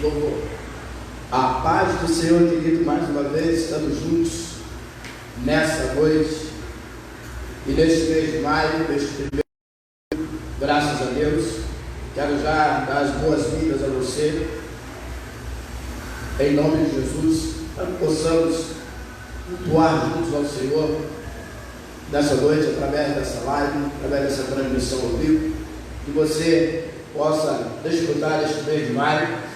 Louvor. A paz do Senhor, querido, mais uma vez estamos juntos nessa noite e neste mês de maio, neste primeiro, graças a Deus. Quero já dar as boas-vindas a você, em nome de Jesus, para que possamos cultuar juntos ao Senhor nessa noite, através dessa live, através dessa transmissão ao vivo, que você possa desfrutar este mês de maio,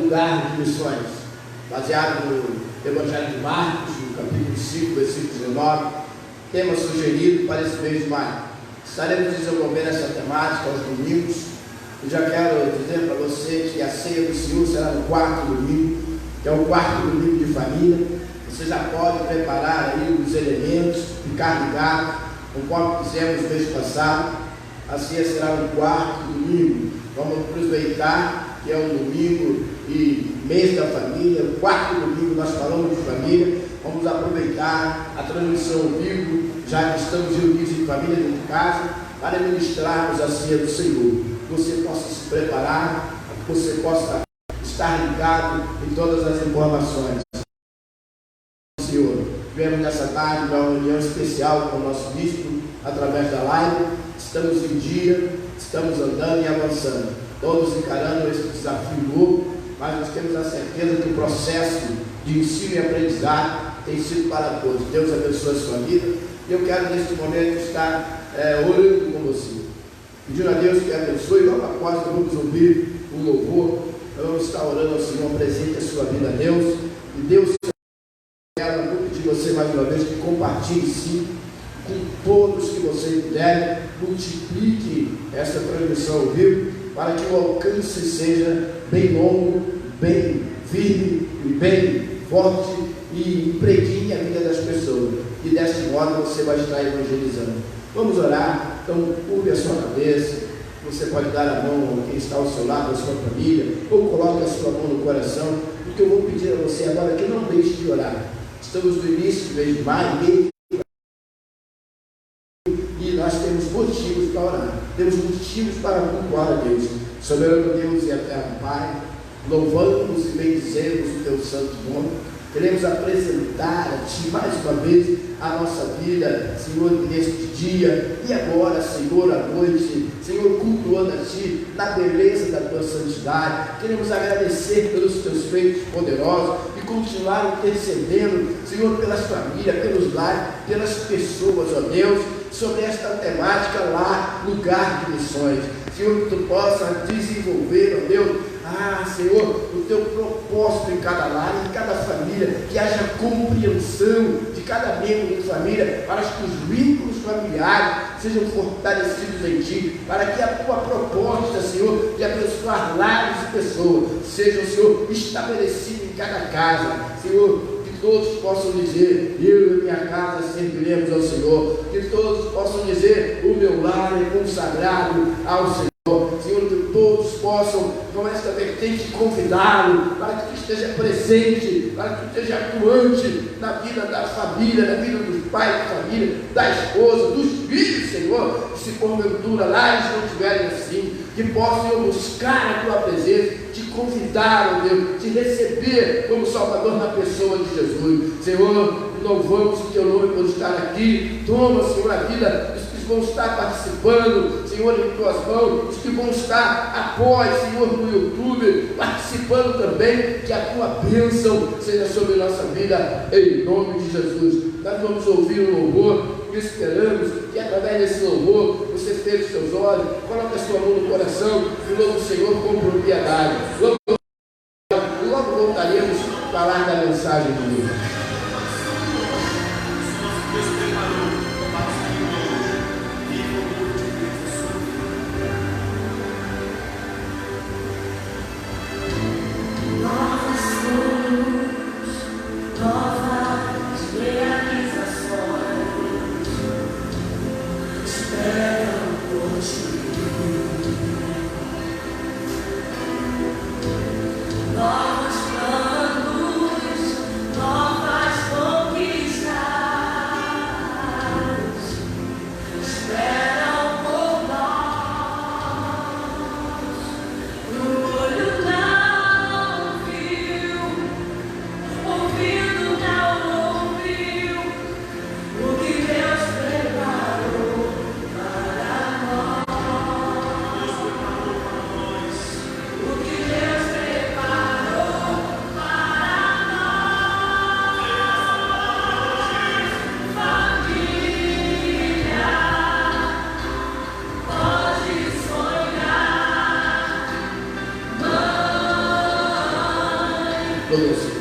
lugar de missões, baseado no Evangelho de Marcos, no capítulo 5, versículo 19, tema sugerido para esse mês de maio. Estaremos desenvolvendo essa temática aos domingos. Eu já quero dizer para você que a ceia do Senhor será no quarto domingo, que é o quarto domingo de família. Você já pode preparar aí os elementos, ficar ligado, conforme fizemos no mês passado. A ceia será no quarto domingo. Vamos aproveitar que é um domingo e mês da família, o quarto domingo nós falamos de família. Vamos aproveitar a transmissão ao vivo, já que estamos reunidos em família dentro de casa, para ministrarmos a ceia do Senhor. Que você possa se preparar, que você possa estar ligado em todas as informações. Senhor, tivemos nessa tarde uma reunião especial com o nosso bispo, através da live. Estamos em dia, estamos andando e avançando, todos encarando esse desafio novo, mas nós temos a certeza que o processo de ensino e aprendizado tem sido para todos. Deus abençoe a sua vida. E eu quero neste momento estar orando com você, pedindo a Deus que abençoe. Logo após nós vamos ouvir o louvor, nós vamos estar orando ao Senhor, apresente a sua vida a Deus, e Deus, eu vou pedir você mais uma vez que compartilhe sim com todos que você puder, multiplique essa transmissão ao vivo, para que o alcance seja bem longo, bem firme e bem forte, e impregne a vida das pessoas, e deste modo você vai estar evangelizando. Vamos orar. Então curve a sua cabeça, você pode dar a mão a quem está ao seu lado, a sua família, ou coloque a sua mão no coração, porque eu vou pedir a você agora que não deixe de orar. Estamos no início do mês de maio, e nós temos motivos para orar, temos motivos para cultuar a Deus. Soberano Deus e eterno Pai, louvamos e bendizemos o teu santo nome. Queremos apresentar a Ti mais uma vez a nossa vida, Senhor, neste dia e agora, Senhor, à noite, Senhor, cultuando a Ti na beleza da Tua santidade. Queremos agradecer pelos Teus feitos poderosos e continuar intercedendo, Senhor, pelas famílias, pelos lares, pelas pessoas, ó Deus, sobre esta temática lá, lugar de missões. Senhor, que Tu possa desenvolver, ó Deus, Senhor, o Teu propósito em cada lar, em cada família, que haja compreensão de cada membro de família, para que os vínculos familiares sejam fortalecidos em Ti, para que a Tua proposta, Senhor, de abençoar lares e pessoas, seja, Senhor, estabelecida em cada casa, Senhor. Que todos possam dizer: eu e minha casa serviremos ao Senhor. Que todos possam dizer: o meu lar é consagrado ao Senhor. Senhor, que todos possam, com esta vertente, convidá-lo para que Tu esteja presente, para que Tu esteja atuante na vida da família, na vida dos pais da família, da esposa, dos filhos, Senhor. Que se porventura lá eles não estiverem assim, que possam buscar a Tua presença, Te convidar, ó Deus, Te receber como Salvador na pessoa de Jesus. Senhor, louvamos o Teu nome por estar aqui. Toma, Senhor, a vida dos que vão estar participando, Senhor, em Tuas mãos, os que vão estar após, Senhor, no YouTube, participando também, que a Tua bênção seja sobre a nossa vida, em nome de Jesus. Nós vamos ouvir o louvor e esperamos que através desse louvor você feche os seus olhos, coloque a sua mão no coração e louve o Senhor com propriedade. Logo voltaremos a falar da mensagem de Deus. Novos planos, Glória ao Senhor.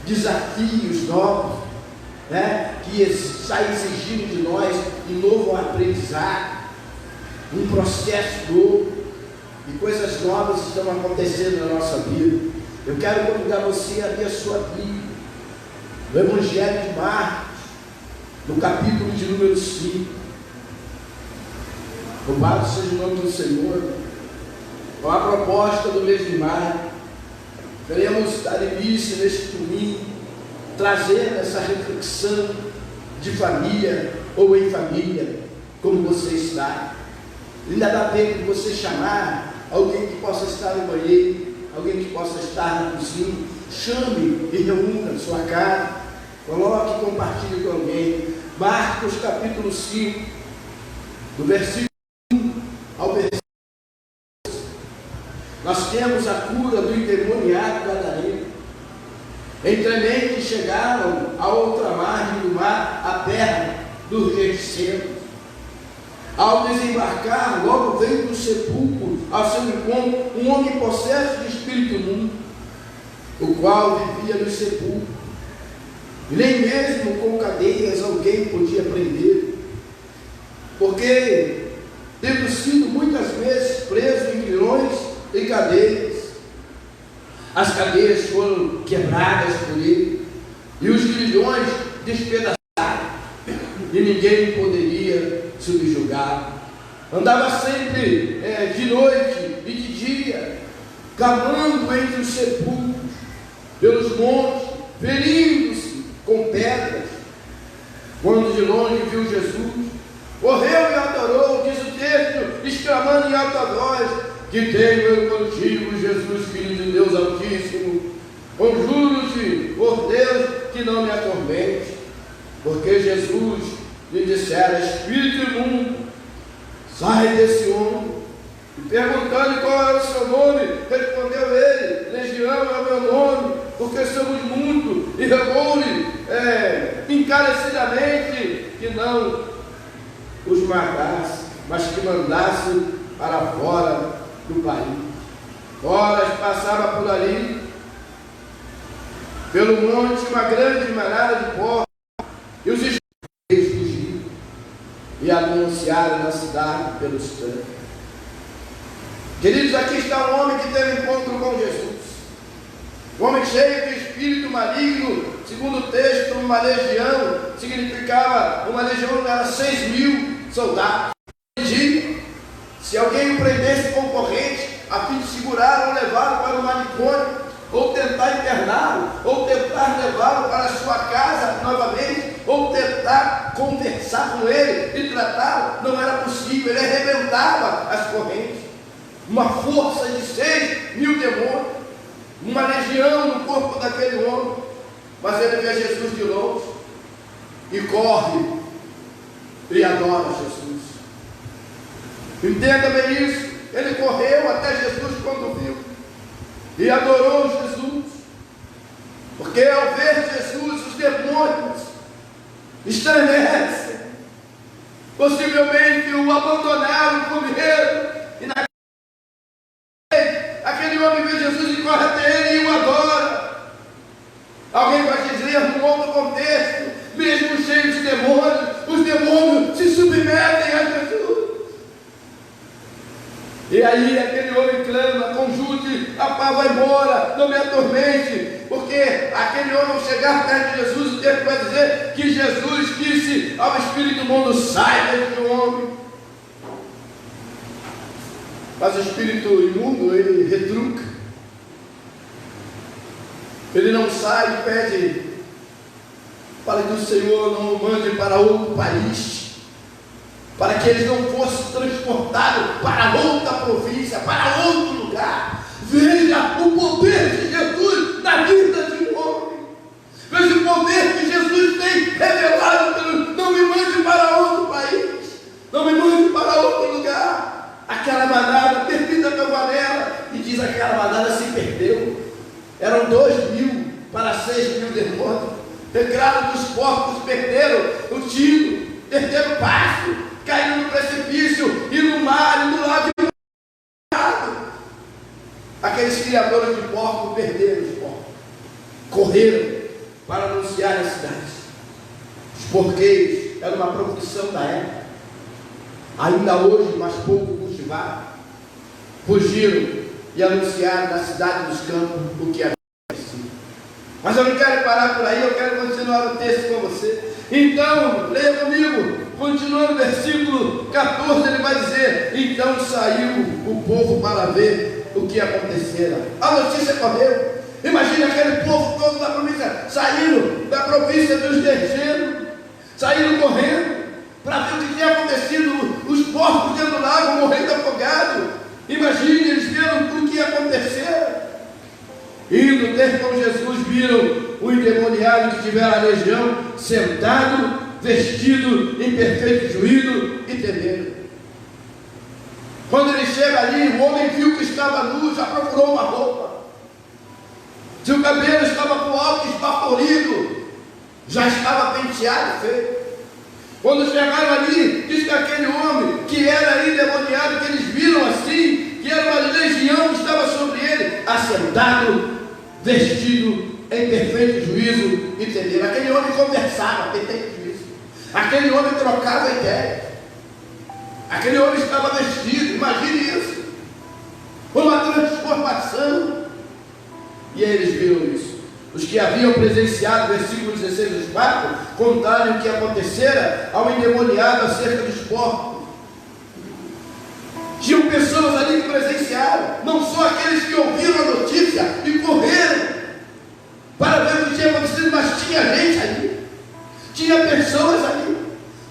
Desafios novos, né, que está exigindo de nós um novo aprendizado, um processo novo, e coisas novas estão acontecendo na nossa vida. Eu quero convidar você a ler a sua Bíblia, no Evangelho de Marcos, no capítulo de número 5. Louvado seja o nome do Senhor. Com a proposta do mês de maio, queremos dar início neste domingo, trazendo essa reflexão de família ou em família, como você está. Ainda dá tempo de você chamar alguém que possa estar no banheiro, alguém que possa estar na cozinha. Chame e reúna na sua casa, coloque e compartilhe com alguém. Marcos capítulo 5, do versículo 1 ao versículo 2. Nós temos a cura do endemoniado gadareno. Entremente chegaram à outra margem do mar, à terra dos Gerasenos. Ao desembarcar, logo veio do sepulcro ao seu encontro um homem possesso de espírito imundo, o qual vivia no sepulcro, e nem mesmo com cadeias alguém podia prender, porque, tendo sido muitas vezes preso em grilhões e cadeias, as cadeias foram quebradas por ele, e os grilhões despedaçados, e ninguém poderia subjugar. Andava sempre de noite e de dia, cavando entre os sepulcros, pelos montes, ferindo-se com pedras. Quando de longe viu Jesus, correu e adorou, diz o texto, exclamando: que tenho eu contigo, Jesus, Filho de Deus Altíssimo. Conjuro-te, por Deus, que não me atormente. Porque Jesus lhe dissera: espírito imundo, sai desse homem. E perguntando qual era o seu nome, respondeu ele: Legião é o meu nome, porque somos muitos. E rogou-lhe encarecidamente que não os matasse, mas que mandasse para fora do país. Horas passava por ali, pelo monte, uma grande manada de porcos, e os estrangeiros fugiram e anunciaram na cidade pelos campos. Queridos, aqui está um homem que teve encontro com Jesus. Um homem cheio de espírito maligno. Segundo o texto, uma legião significava, uma legião era 6.000 soldados. Se alguém o prendesse com corrente, a fim de segurar ou levá-lo para o manicômio, ou tentar interná-lo, ou tentar levá-lo para a sua casa novamente, ou tentar conversar com ele e tratá-lo, não era possível. Ele arrebentava as correntes. Uma força de 6.000 demônios, uma legião no corpo daquele homem. Mas ele vê Jesus de longe e corre e adora Jesus. Entenda bem isso. Ele correu até Jesus quando viu e adorou Jesus, porque ao ver Jesus os demônios estremecem, possivelmente o abandonaram com medo, e aquele homem vê Jesus e corre até ele e o adora. Alguém vai dizer, num outro contexto, mesmo cheio de demônios, os demônios se submetem a Jesus. E aí aquele homem clama: conjure, a paz vai embora, não me atormente. Porque aquele homem, ao chegar perto de Jesus, o texto vai dizer que Jesus disse ao espírito imundo: sai deste homem. Mas o espírito imundo, ele retruca. Ele não sai e pede para que o Senhor não o mande para outro país, para que eles não fossem transportados para outra província, para outro lugar. Veja o poder de Jesus na vida de um homem. Veja o poder que Jesus tem revelado. Não me mande para outro país, não me mande para outro lugar. Aquela manada perdida pela nela, e diz: aquela manada se perdeu. Eram 2.000 para 6.000 demônios. Reclaro dos porcos, perderam o tiro, perderam o pasto, caíram no precipício e no mar e no lago. Aqueles criadores de porcos perderam os porcos, correram para anunciar as cidades. Os porqueiros era uma profissão da época, ainda hoje, mas pouco cultivado. Fugiram e anunciaram na cidade dos campos o que havia acontecido. Mas eu não quero parar por aí, eu quero continuar o texto com você. Então, leia comigo, continuando no versículo 14, ele vai dizer: então saiu o povo para ver o que acontecera. A notícia correu. Imagina aquele povo todo da província, saindo da província dos guerreiros, saindo correndo para ver o que tinha acontecido. Os porcos dentro do lago morrendo afogados. Imagine eles vendo o que ia acontecer. Indo ter com Jesus, viram o endemoniado que tivera a legião sentado, vestido em perfeito juízo, e temeram. Quando ele chega ali, o homem viu que estava nu, já procurou uma roupa. Se o cabelo estava para o alto, esbaforido, já estava penteado e feito. Quando chegaram ali, diz que aquele homem que era endemoniado, que eles viram assim, que era uma legião que estava sobre ele, assentado, vestido em perfeito juízo e temeram. Aquele homem conversava, perfeito juízo. Aquele homem trocava ideia. Aquele homem estava vestido, imagine isso. Uma transformação. E aí eles viram isso. Os que haviam presenciado, versículo 16 dos 4, contaram o que acontecera ao endemoniado acerca dos porcos. Tinham pessoas ali que presenciaram, não só aqueles que ouviram a notícia e correram para ver o que tinha acontecido, mas tinha gente ali, tinha pessoas ali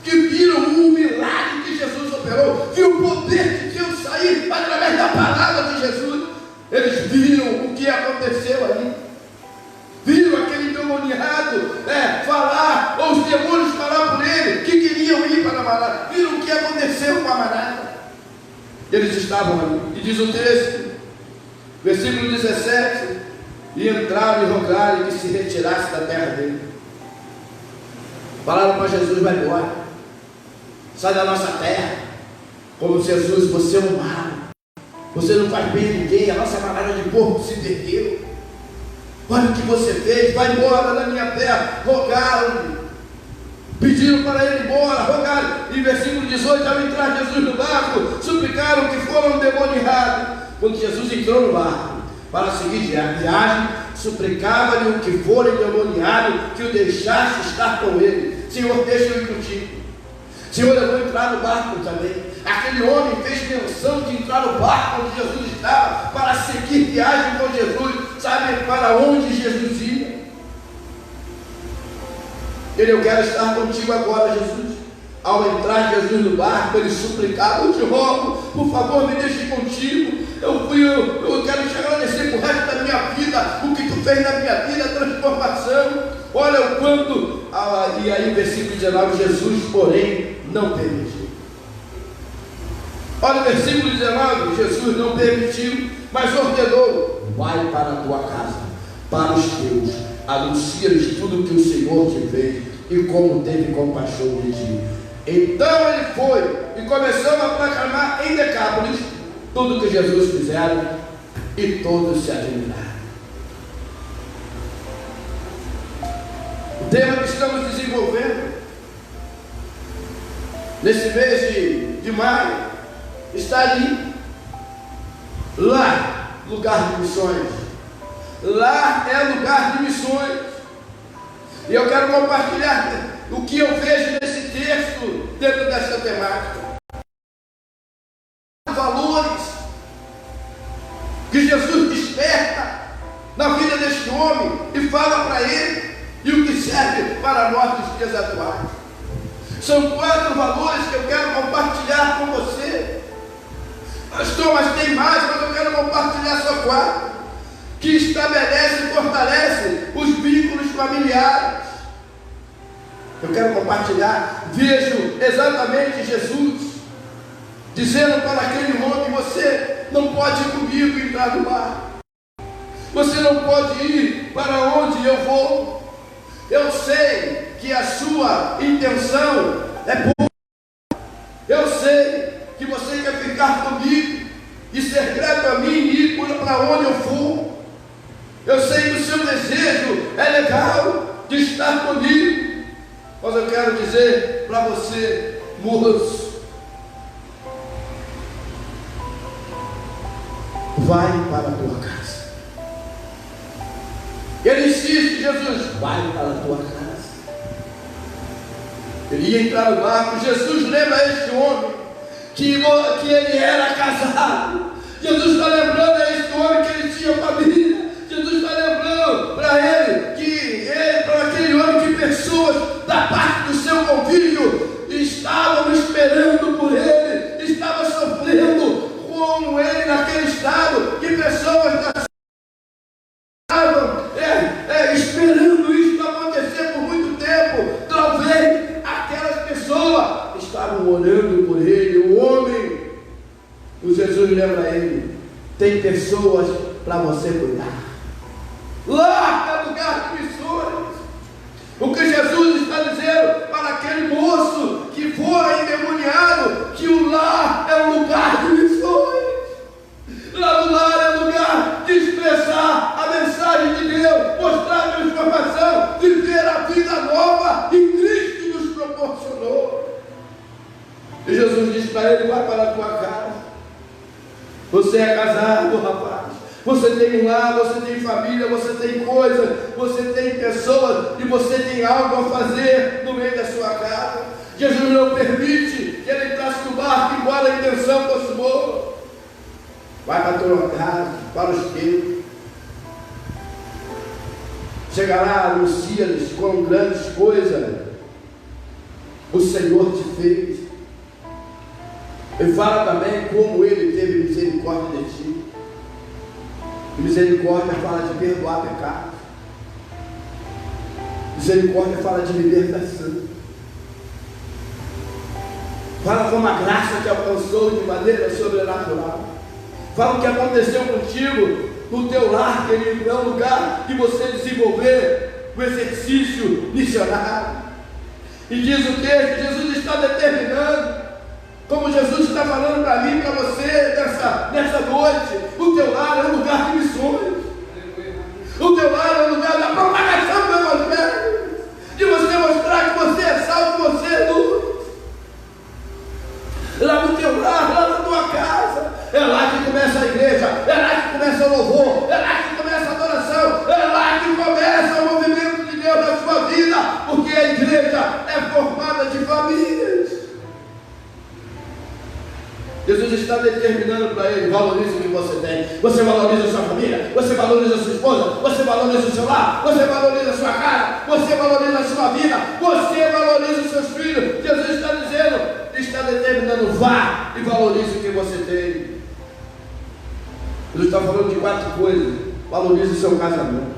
que viram o milagre que Jesus operou, viu o poder de Deus sair através da palavra agora viram o que aconteceu com a manada. Eles estavam ali. E diz o texto, versículo 17: e entraram e rogaram que se retirasse da terra dele. Falaram para Jesus: vai embora, sai da nossa terra. Como Jesus, você é um mal, você não faz bem a ninguém, a nossa manada de porco se perdeu. Olha o que você fez, vai embora da minha terra. Rogaram-lhe, pediram para ele ir embora, rogaram. E versículo 18: ao entrar Jesus no barco, suplicaram que foram endemoniados. Quando Jesus entrou no barco para seguir a viagem, suplicava-lhe o que for endemoniado que o deixasse estar com ele. Senhor, deixa eu ir contigo. Senhor, eu vou entrar no barco também. Aquele homem fez menção de entrar no barco onde Jesus estava para seguir viagem com Jesus. Sabe para onde Jesus ia? Ele: eu quero estar contigo agora, Jesus. Ao entrar Jesus no barco, ele suplicava: eu te rogo, por favor, me deixe contigo. Eu quero te agradecer por o resto da minha vida, o que tu fez na minha vida, a transformação. Olha o quanto. E aí o versículo 19: Jesus, porém, não permitiu. Olha o versículo 19: Jesus não permitiu, mas ordenou: vai para a tua casa, para os teus, anuncia-lhes tudo o que o Senhor te fez e como teve compaixão de ti. Então ele foi e começou a proclamar em Decápolis tudo o que Jesus fizera, e todos se admiraram. O tema que estamos desenvolvendo nesse mês de maio está ali. Lá, lugar de missões. Lá é lugar de missões. E eu quero compartilhar o que eu vejo nesse texto dentro dessa temática. Valores que Jesus desperta na vida deste homem e fala para ele, e o que serve para nós nos dias atuais. São 4 valores que eu quero compartilhar com você. Pastor, mas tem mais, mas eu quero compartilhar só 4 que estabelece e fortalece os vínculos familiares. Eu quero compartilhar. Vejo exatamente Jesus dizendo para aquele homem: você não pode ir comigo entrar no mar, você não pode ir para onde eu vou. Eu sei que a sua intenção é boa, eu sei que você quer ficar comigo e ser grato a mim e ir para onde eu for. Eu sei que o seu desejo é legal de estar comigo, mas eu quero dizer para você, moço, vai para a tua casa. Ele insiste: Jesus, vai para a tua casa. Ele ia entrar no barco. Jesus lembra a este homem que ele era casado. Jesus está lembrando a este homem que ele tinha família. Jesus está lembrando para para aquele homem, que pessoas da parte do seu convívio estavam esperando por ele, estavam sofrendo como ele naquele estado, que pessoas estavam esperando isso acontecer por muito tempo. Talvez aquelas pessoas estavam orando por ele. O homem, o Jesus lembra a ele: tem pessoas para você cuidar. Lá é lugar de missões. O que Jesus está dizendo para aquele moço que foi endemoniado, que o lar é um lugar de missões. Lá no lar é lugar de expressar a mensagem de Deus, mostrar a transformação, viver a vida nova que Cristo nos proporcionou. E Jesus diz para ele: vai para a tua casa. Você é casado, rapaz. Você tem um lar, você tem família, você tem coisas, você tem pessoas, e você tem algo a fazer no meio da sua casa. Jesus não permite que ele entrasse no barco, embora a intenção fosse boa. Vai para a tua casa, para os teus. Chega lá, anuncia-lhes com grandes coisas o Senhor te fez. E fala também como ele teve misericórdia de ti. E misericórdia fala de perdoar pecados. Misericórdia fala de libertação. Fala como a graça te alcançou de maneira sobrenatural. Fala o que aconteceu contigo no teu lar, querido. É um lugar que você desenvolver o exercício missionário. E diz o texto, Jesus está determinando, como Jesus está falando para mim, para você, nessa noite, o teu lar é um lugar de missões. O teu lar é um lugar da propagação do Evangelho, de você mostrar que você é salvo, que você é luz. Lá no teu lar, lá na tua casa, é lá que começa a igreja, é lá que começa o louvor, é lá que começa a adoração, é lá que começa o movimento de Deus na sua vida, porque a igreja é formada de famílias. Jesus está determinando para ele: valorize o que você tem. Você valoriza a sua família, você valoriza a sua esposa, você valoriza o seu lar, você valoriza a sua casa, você valoriza a sua vida, você valoriza os seus filhos. Jesus está dizendo, está determinando: vá e valorize o que você tem. Jesus está falando de 4 coisas. Valorize o seu casamento,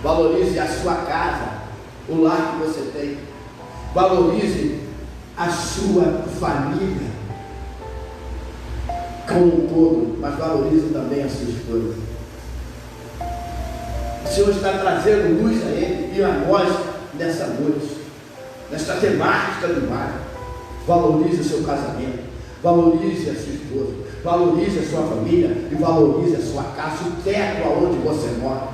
valorize a sua casa, o lar que você tem, valorize a sua família como um todo, mas valorize também a sua esposa. O Senhor está trazendo luz a ele e a nós nessa noite, nesta temática do mar. Valorize o seu casamento, valorize a sua esposa, valorize a sua família e valorize a sua casa, o teto aonde você mora.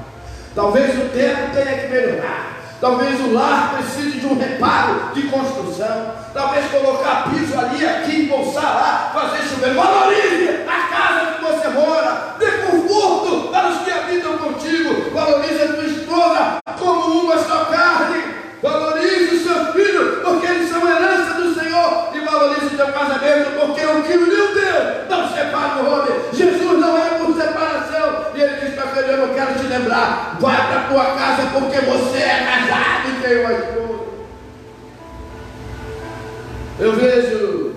Talvez o teto tenha que melhorar, talvez o lar precise de um reparo, de construção, talvez colocar piso ali, aqui, embolsar lá, fazer chover. Valorize a casa que você mora, dê conforto para os que habitam contigo. Valorize a tua esposa como uma só carne. Valorize os seus filhos, porque eles são herança do Senhor. E valorize o teu casamento, porque o que uniu Deus não separa o homem. Jesus não é por separação. E ele diz para ele: eu não quero te lembrar, vai para a tua casa, porque você é casado e tem uma esposa. Eu vejo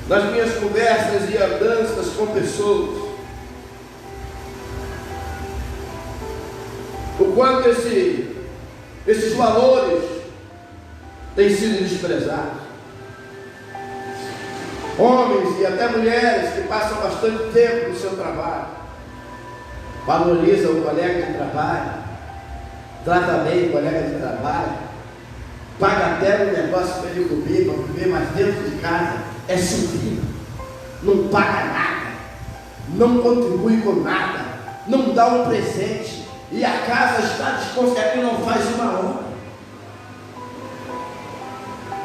nas minhas conversas e andanças com pessoas o quanto esses valores têm sido desprezados. Homens e até mulheres que passam bastante tempo no seu trabalho, valorizam o colega de trabalho, trata bem o colega de trabalho, paga até um negócio para ele comer, mas dentro de casa é subido, não paga nada, não contribui com nada, não dá um presente, e a casa está desconfiada e não faz uma obra.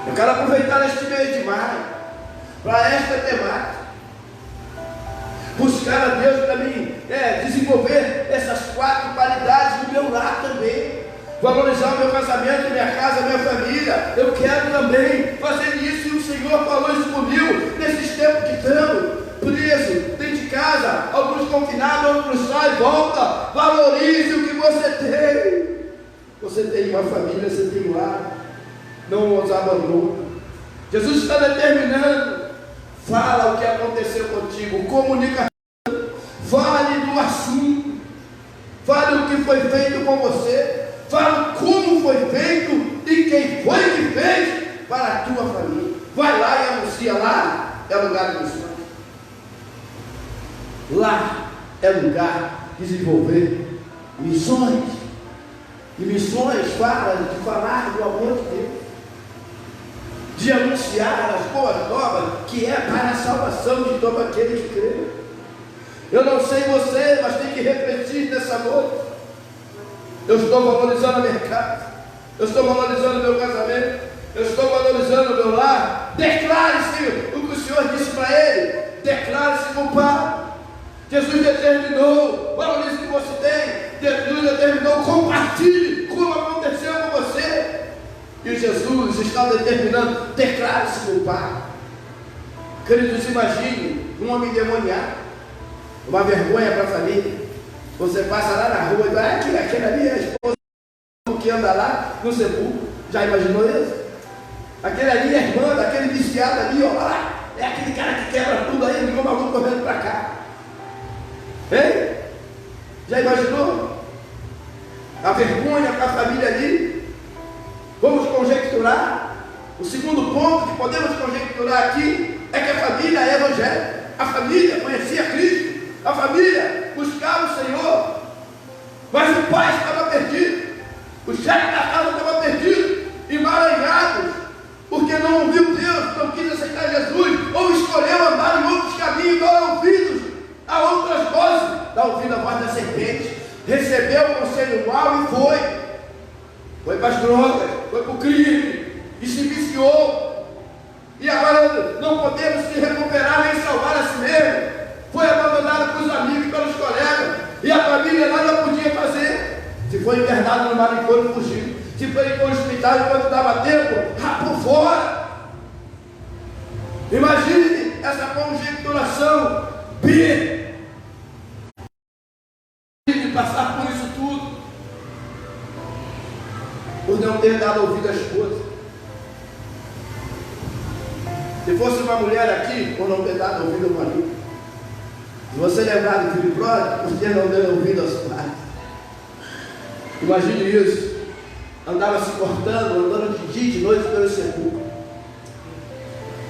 Eu quero aproveitar este mês de maio para esta temática, buscar a Deus para mim, desenvolver essas 4 qualidades no meu lar também. Valorizar o meu casamento, minha casa, minha família. Eu quero também fazer isso, e o Senhor falou isso comigo nesses tempos que estamos presos dentro de casa, alguns confinados, outros saem e voltam. Valorize o que você tem. Você tem uma família, você tem um lar, não os abandona. Jesus está determinando: fala o que aconteceu contigo, comunicação, fale do assunto, fale o que foi feito com você, fala como foi feito e quem foi que fez para a tua família. Vai lá e anuncia. Lá é lugar de missões. Lá é lugar de desenvolver missões. E missões fala de falar do amor de Deus, de anunciar as boas novas, que é para a salvação de todo aquele que crê. Eu não sei você, mas tem que refletir nessa noite. Eu estou valorizando a minha casa, eu estou valorizando o meu casamento, eu estou valorizando o meu lar. Declare-se o que o Senhor disse para ele, declare-se culpado. Jesus determinou: valorize o que você tem. Jesus determinou: compartilhe como aconteceu com você. E Jesus está determinando: declare-se culpado. Queridos, imagine um homem endemoniado, uma vergonha para a família. Você passa lá na rua e vai: aquele ali é a esposa que anda lá no sepulcro. Já imaginou isso? Aquele ali é a irmã daquele viciado ali, ó lá, é aquele cara que quebra tudo aí, ficou maluco correndo para cá. Hein? Já imaginou? A vergonha para a família ali. Vamos conjecturar. O segundo ponto que podemos conjecturar aqui é que a família é evangélica. A família conhecia Cristo, a família buscava o Senhor, mas o pai estava perdido, o chefe da casa estava perdido, emaranhado, porque não ouviu Deus, não quis aceitar Jesus, ou escolheu andar em outros caminhos, não ouvidos a outras vozes, dá ouvido a voz da serpente, recebeu o conselho mau e foi para as drogas, foi para o crime, e se viciou. E agora não podemos se recuperar nem salvar a si mesmo. Foi abandonado pelos amigos, pelos colegas, e a família nada podia fazer. Se foi internado no manicômio, fugiu. Se foi para o hospital enquanto dava tempo, rapou fora. Imagine essa conjecturação B de passar por isso tudo, por não ter dado ouvido à esposa. Se fosse uma mulher aqui, por não ter dado ouvido ao marido. Se você lembrar do filho pródigo, por ter não dado ouvido aos pais. Imagine isso. Andava se cortando, andando de dia e de noite pelo sepulcro.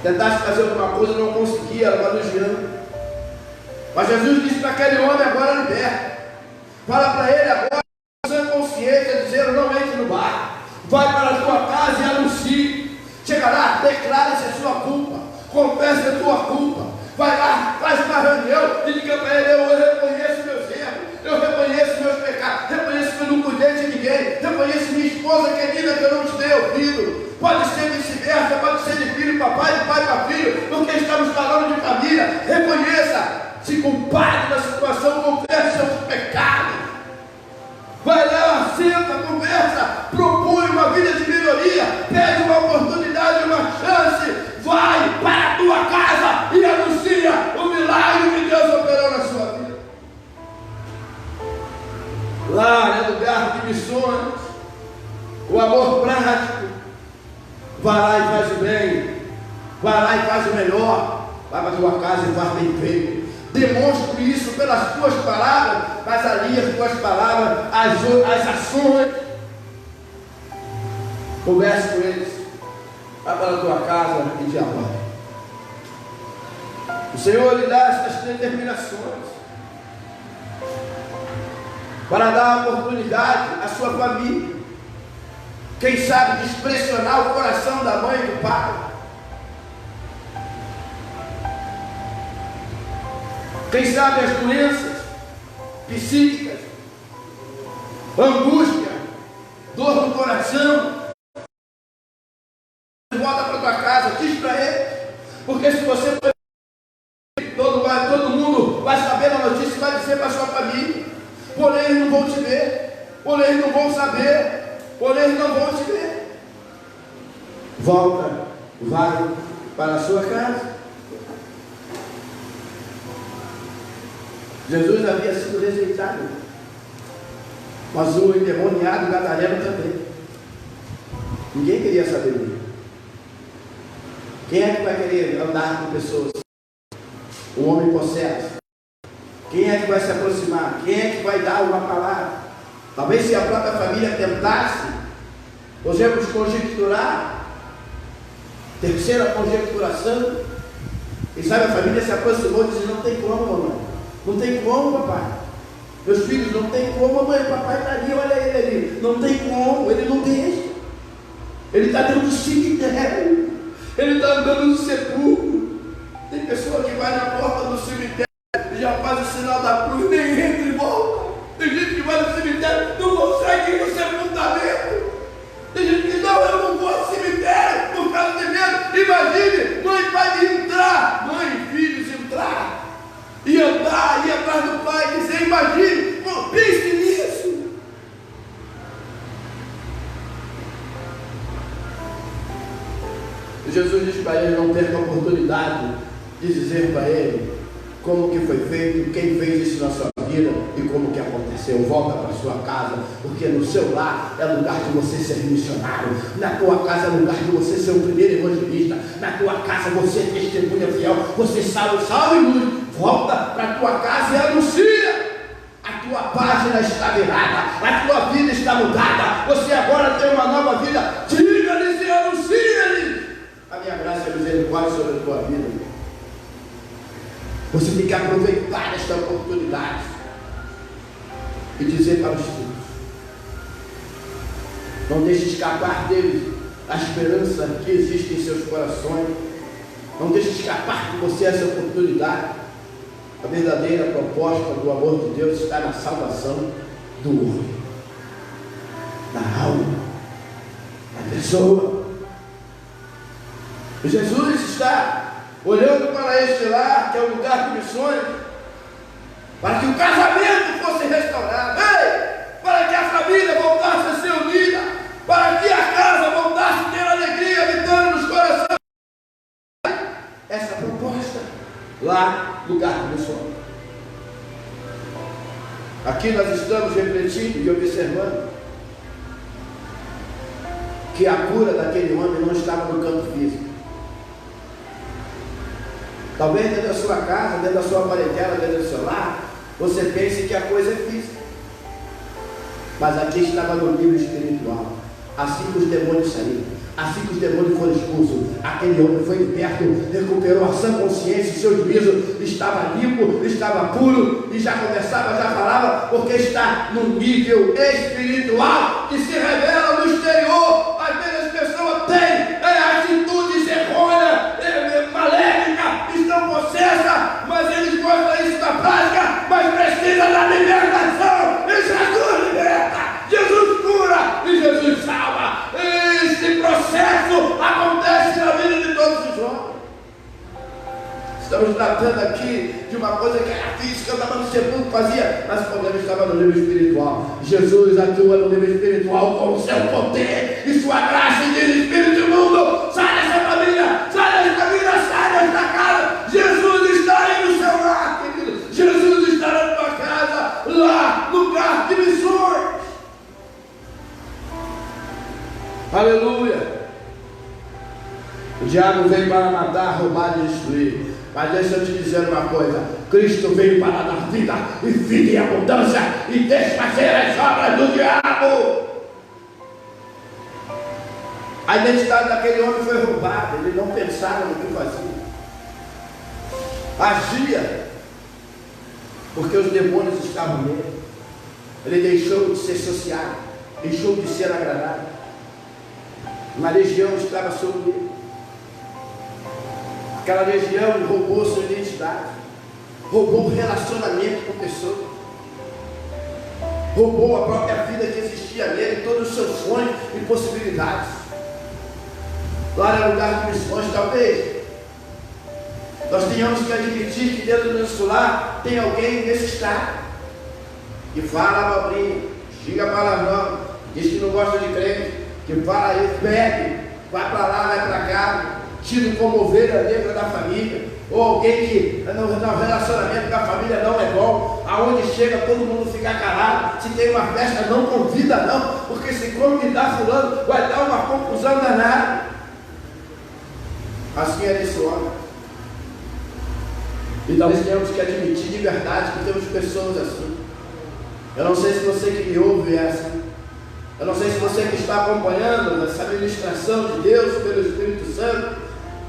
Tentasse fazer alguma coisa, não conseguia, era manuseando. Mas Jesus disse para aquele homem agora liberto. Fala para ele agora, sem consciência, dizendo: não entre no bar. Vai para a tua casa e anuncie. Chega lá, declara-se a sua culpa, confessa a tua culpa, vai lá, faz uma reunião e diga para ele: eu reconheço meus erros, eu reconheço meus pecados, reconheço que eu não cuidei de ninguém, reconheço minha esposa querida que eu não te dei ouvido. Pode ser vice-versa, pode ser de filho para pai, de pai para filho, porque estamos falando de família. Reconheça, se culpado da situação, confesse seus pecados. Vai lá, senta, conversa, propõe uma vida de melhoria, pede uma oportunidade, uma chance, vai para a tua casa e anuncia o milagre que Deus operou na sua vida. Lá é lugar de missões, o amor prático. Vai lá e faz o bem, vai lá e faz o melhor, vai para a tua casa e faz bem feito. Demonstre isso pelas tuas palavras, mas ali as tuas palavras, as ações. Converse com eles, vai para a tua casa e dialogue. O Senhor lhe dá essas determinações para dar oportunidade à sua família. Quem sabe despressionar o coração da mãe e do pai. Quem sabe as doenças psíquicas, angústia, dor no coração. Volta para tua casa, diz para ele, porque se você todo mundo vai saber da notícia e vai dizer para a sua família, porém eles não vão te ver, porém eles não vão saber, porém eles não vão te ver. Volta, vai para a sua casa. Jesus havia sido rejeitado, mas o endemoniado gadareno também. Ninguém queria saber dele. Quem é que vai querer andar com pessoas? O homem possesso. Quem é que vai se aproximar? Quem é que vai dar uma palavra? Talvez se a própria família tentasse, podemos conjecturar. Terceira conjecturação. E sabe, a família se aproximou e disse: não tem como, mamãe. Não tem como, papai. Meus filhos, não tem como, mamãe. Papai está ali, olha ele ali. Não tem como, ele não deixa. Ele está dentro do cemitério. Ele está andando no sepulcro. Tem pessoa que vai na porta do cemitério e já faz o sinal da cruz, nem entra e volta. Tem gente que vai no cemitério, não consegue ir no sepultamento. Tem gente que não, eu não vou ao cemitério por causa de medo. Imagine, mãe e pai entrar, mãe e filhos entrar. E andar, ir atrás do pai, dizer: imagine, pense nisso. E Jesus diz para ele: não perca a oportunidade de dizer para ele como que foi feito, quem fez isso na sua vida e como que aconteceu. Volta para a sua casa, porque no seu lar é lugar de você ser missionário, na tua casa é lugar de você ser o primeiro evangelista, na tua casa você é testemunha fiel, você salve, salve luz. Volta para a tua casa e anuncia. A tua página está virada, a tua vida está mudada, você agora tem uma nova vida. Diga-lhes e anuncie-lhes minha graça e misericórdia sobre a tua vida. Você tem que aproveitar esta oportunidade e dizer para os filhos: não deixe escapar deles a esperança que existe em seus corações. Não deixe escapar de você essa oportunidade. A verdadeira proposta do amor de Deus está na salvação do homem, na alma, na pessoa. E Jesus está olhando para este lar, que é o lugar de missões, para que o casamento fosse restaurado, para que a família voltasse a ser unida, para que a casa voltasse a ter alegria habitando nos corações. Essa proposta lá, lugar de missões. Aqui nós estamos refletindo e observando que a cura daquele homem não estava no campo físico. Talvez dentro da sua casa, dentro da sua parentela, dentro do seu lar, você pense que a coisa é física. Mas aqui estava no nível espiritual. Assim que os demônios saíram, assim que os demônios foram expulsos, aquele homem foi liberto, recuperou a sã consciência, o seu juízo estava limpo, estava puro, e já conversava, já falava, porque está no nível espiritual que se revela no exterior. Às vezes as pessoas têm atitudes errôneas, maléficas, estão possessas, mas eles gostam isso da prática, mas precisa da libertação, e Jesus liberta, Jesus cura, e Jesus salva. Esse processo acontece na vida de todos os homens. Estamos tratando aqui de uma coisa que era física, eu estava no sepulcro, fazia, mas o problema estava no nível espiritual. Jesus atua no nível espiritual com o seu poder e sua graça, e diz: espírito imundo, sai dessa família, sai dessa família, sai desta casa. Jesus está aí no seu lar, querido. Jesus está na tua casa, lá, lugar de missões. Aleluia. O diabo veio para matar, roubar e destruir. Mas deixa eu te dizer uma coisa: Cristo veio para dar vida e vida em abundância e desfazer as obras do diabo. A identidade daquele homem foi roubada. Ele não pensava no que fazia, agia porque os demônios estavam nele. Ele deixou de ser sociável, deixou de ser agradável. Uma legião estava sobre ele. Aquela legião roubou sua identidade, roubou o relacionamento com pessoas, roubou a própria vida que existia nele, todos os seus sonhos e possibilidades. Lá é lugar de missões. Talvez nós tenhamos que admitir que dentro do nosso lar tem alguém nesse estado que fala abobrinha, xinga palavrão, diz que não gosta de crente, que fala isso, bebe, vai para lá, vai para cá, tido como ovelha negra da família, ou alguém que no relacionamento com a família não é bom, aonde chega todo mundo fica calado, se tem uma festa não convida não, porque se convidar fulano vai dar uma confusão danada. Assim é desse homem. E nós temos que admitir de verdade que temos pessoas assim. Eu não sei se você que me ouve é assim. Eu não sei se você que está acompanhando essa ministração de Deus pelo Espírito Santo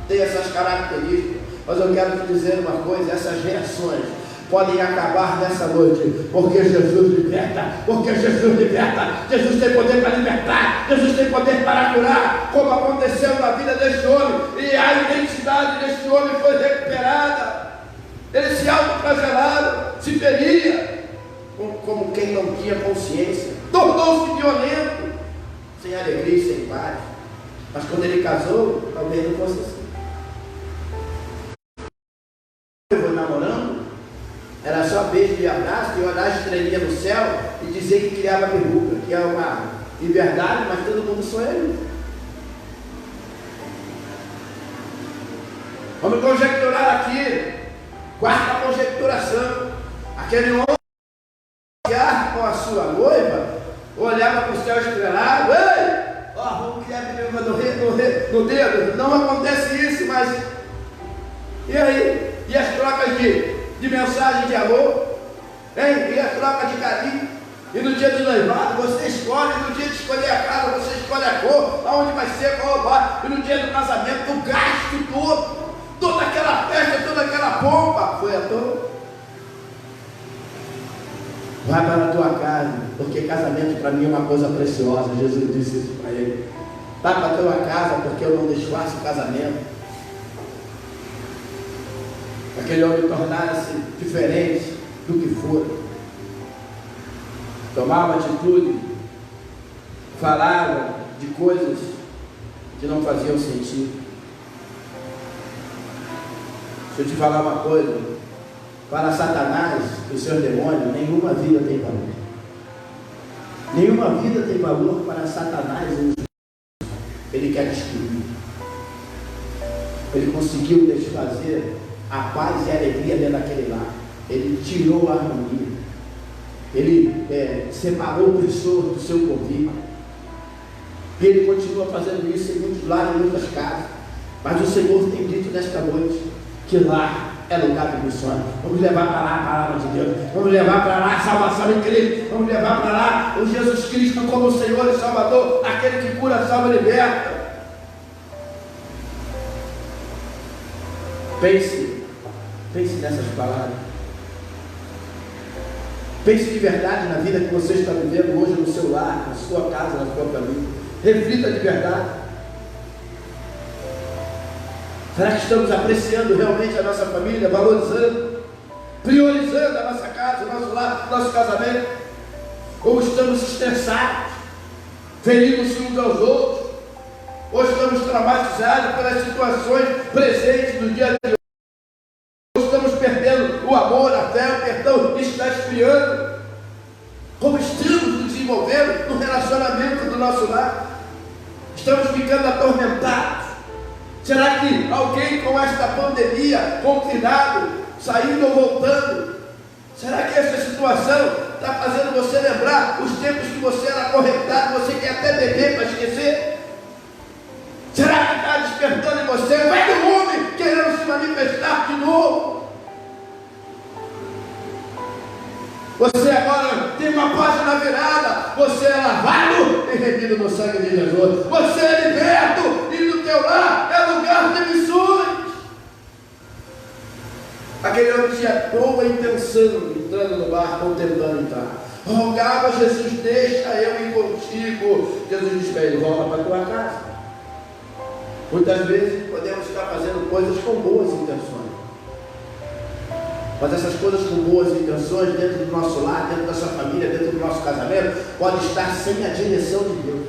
tem essas características, mas eu quero te dizer uma coisa: essas reações podem acabar nessa noite, porque Jesus liberta, porque Jesus liberta. Jesus tem poder para libertar, Jesus tem poder para curar, como aconteceu na vida deste homem, e a identidade deste homem foi recuperada. Ele se autoflagelava, se feria, como quem não tinha consciência, tornou-se violento, sem alegria e sem paz. Mas quando ele casou, talvez não fosse assim. Eu vou namorando, era só beijo e abraço, e olhar a estrelinha no céu e dizer que criava verruga, que é uma liberdade, mas todo mundo sonha isso. Vamos conjecturar aqui, quarta conjecturação: aquele homem com a sua noiva, olhava para o céu estrelado, vamos criar verruga no dedo. Não acontece isso, mas e aí? E as trocas de mensagem de amor? E a troca de carinho? E no dia do noivado você escolhe, no dia de escolher a casa você escolhe a cor, aonde vai ser, qual vai. E no dia do casamento o gasto todo, toda aquela festa, toda aquela pompa, foi à toa. Vai para a tua casa, porque casamento para mim é uma coisa preciosa. Jesus disse isso para ele. Vai para a tua casa, porque eu não desfaço o casamento. Aquele homem tornara-se diferente do que for. Tomava atitude, falava de coisas que não faziam sentido. Deixa eu te falar uma coisa: para Satanás e seus demônios, nenhuma vida tem valor. Nenhuma vida tem valor para Satanás. Ele quer destruir. Ele conseguiu desfazer a paz e a alegria dentro daquele lar. Ele tirou a harmonia. Ele separou o opressor do seu convívio. E ele continua fazendo isso em muitos lares, em muitas casas. Mas o Senhor tem dito nesta noite que lá é lugar de missões. Vamos levar para lá a palavra de Deus. Vamos levar para lá a salvação em Cristo. Vamos levar para lá o Jesus Cristo como o Senhor e Salvador, aquele que cura, salva e liberta. Pense nessas palavras. Pense de verdade na vida que você está vivendo hoje no seu lar, na sua casa, na sua família. Reflita de verdade. Será que estamos apreciando realmente a nossa família, valorizando, priorizando a nossa casa, o nosso lar, o nosso casamento? Ou estamos estressados, ferindo-se uns aos outros? Ou estamos traumatizados pelas situações presentes do dia a dia? Estamos perdendo o amor, a fé, o perdão, está esfriando. Como estamos nos desenvolvendo no relacionamento do nosso lar? Estamos ficando atormentados. Será que alguém com esta pandemia, confinado, saindo ou voltando, será que essa situação está fazendo você lembrar os tempos que você era acorrentado, você quer até beber para esquecer? Será que está despertando em você o velho homem querendo se manifestar de novo? Você agora tem uma página virada, você é lavado e remido no sangue de Jesus, você é liberto e no teu lar é lugar de missões. Aquele homem tinha boa intenção entrando no barco ou tentando entrar, rogava a Jesus: deixa eu ir contigo. Jesus disse para ele: volta para a tua casa. Muitas vezes podemos estar fazendo coisas com boas intenções, mas essas coisas com boas intenções dentro do nosso lar, dentro da sua família, dentro do nosso casamento, pode estar sem a direção de Deus.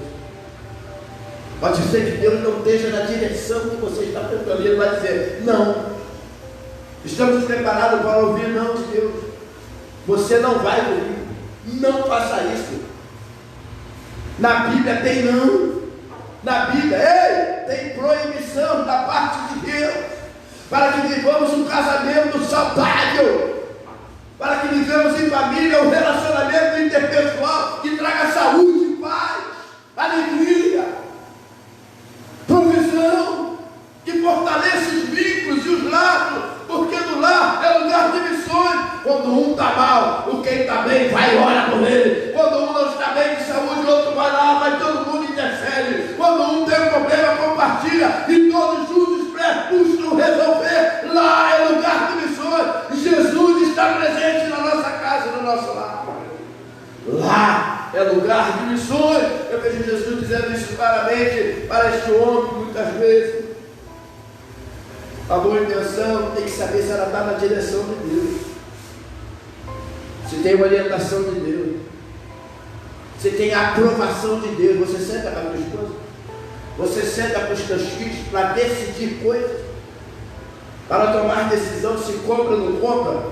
Pode ser que Deus não esteja na direção que você está tentando. Ele vai dizer: não. Estamos preparados para ouvir não de Deus. Você não vai ouvir. Não faça isso. Na Bíblia tem não. Na Bíblia, tem proibição da parte de Deus, para que vivamos um casamento saudável, para que vivamos em família um relacionamento interpessoal que traga saúde, paz, alegria, provisão, que fortaleça os vínculos e os laços, porque no lar é lugar de missões. Quando um está mal, o quem está bem vai e ora por ele. Quando um não está bem de saúde, o outro vai lá, vai todo mundo intercede. Quando um tem um problema, compartilha, e todos juntos buscam resolver. Lá é lugar de missões. Jesus está presente na nossa casa, no nosso lar. Lá é lugar de missões. Eu vejo Jesus dizendo isso claramente para este homem, muitas vezes. A boa intenção tem que saber se ela está na direção de Deus, se tem uma orientação de Deus, se tem a aprovação de Deus. Você senta com a tua esposa, você senta com os teus filhos para decidir coisas, para tomar decisão se compra ou não compra.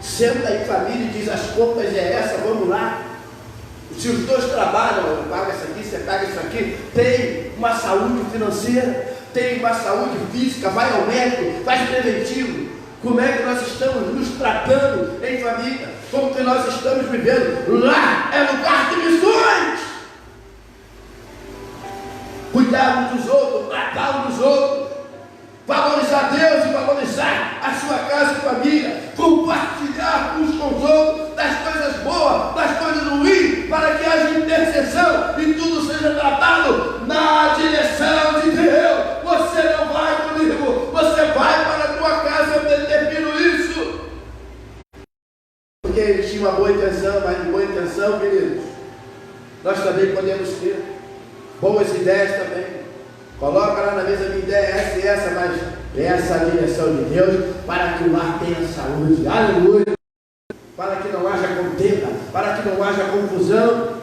Senta em família e diz: as contas é essa, vamos lá. Se os dois trabalham, eu pago isso aqui, você paga isso aqui, tem uma saúde financeira, tem uma saúde física, vai ao médico, faz preventivo. Como é que nós estamos nos tratando em família? Como que nós estamos vivendo? Lá é lugar de missões. Cuidar uns dos outros, tratar uns dos outros, valorizar Deus e valorizar a sua casa e família, compartilhar uns com os outros das coisas boas, das coisas ruins. nós também podemos ter boas ideias também. Coloca lá na mesa, minha ideia é essa e essa, mas essa é a direção de Deus para que o lar tenha saúde. Aleluia! Para que não haja contenda, para que não haja confusão.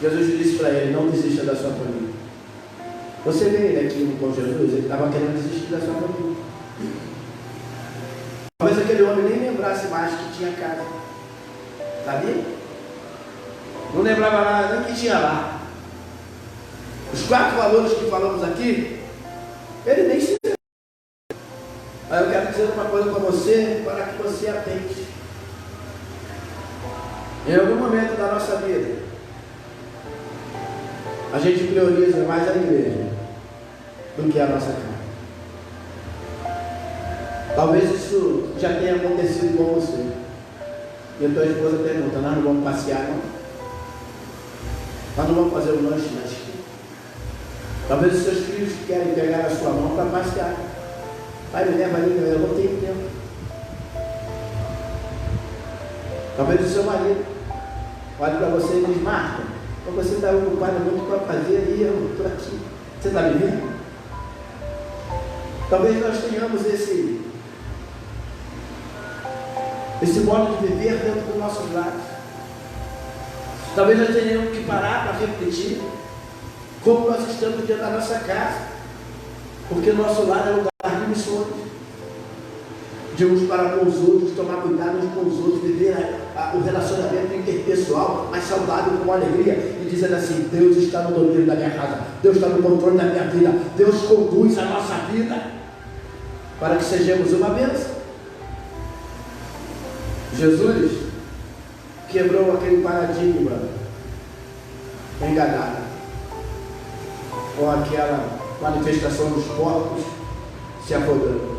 Jesus disse para ele: não desista da sua família. Você vê ele aqui com Jesus, ele estava querendo desistir da sua família. Talvez aquele homem nem lembrasse mais que tinha casa. Sabia? Não lembrava nada, nem que tinha lá. Os 4 valores que falamos aqui, ele nem se lembra. Mas eu quero dizer uma coisa para você, para que você atente. Em algum momento da nossa vida, a gente prioriza mais a igreja do que a nossa casa. Talvez isso já tenha acontecido com você. E a tua esposa pergunta: nós não vamos passear, não? Nós não vamos fazer um lanche na esquina? Talvez os seus filhos querem pegar a sua mão para passear. Pai, me leva ali, eu não tenho tempo. Talvez o seu marido olhe para você e diz: Marta, você está ocupado muito para fazer e eu estou aqui. Você está me vendo? Talvez nós tenhamos esse modo de viver dentro dos nossos lares. Talvez nós tenhamos que parar para refletir como nós estamos dentro da nossa casa, porque nosso lar é lugar de missões, de uns para com os outros, tomar cuidado uns com os outros, viver o relacionamento interpessoal mais saudável, com alegria, e dizendo assim: Deus está no domínio da minha casa, Deus está no controle da minha vida, Deus conduz a nossa vida, para que sejamos uma bênção. Jesus quebrou aquele paradigma enganado com aquela manifestação dos porcos se afogando.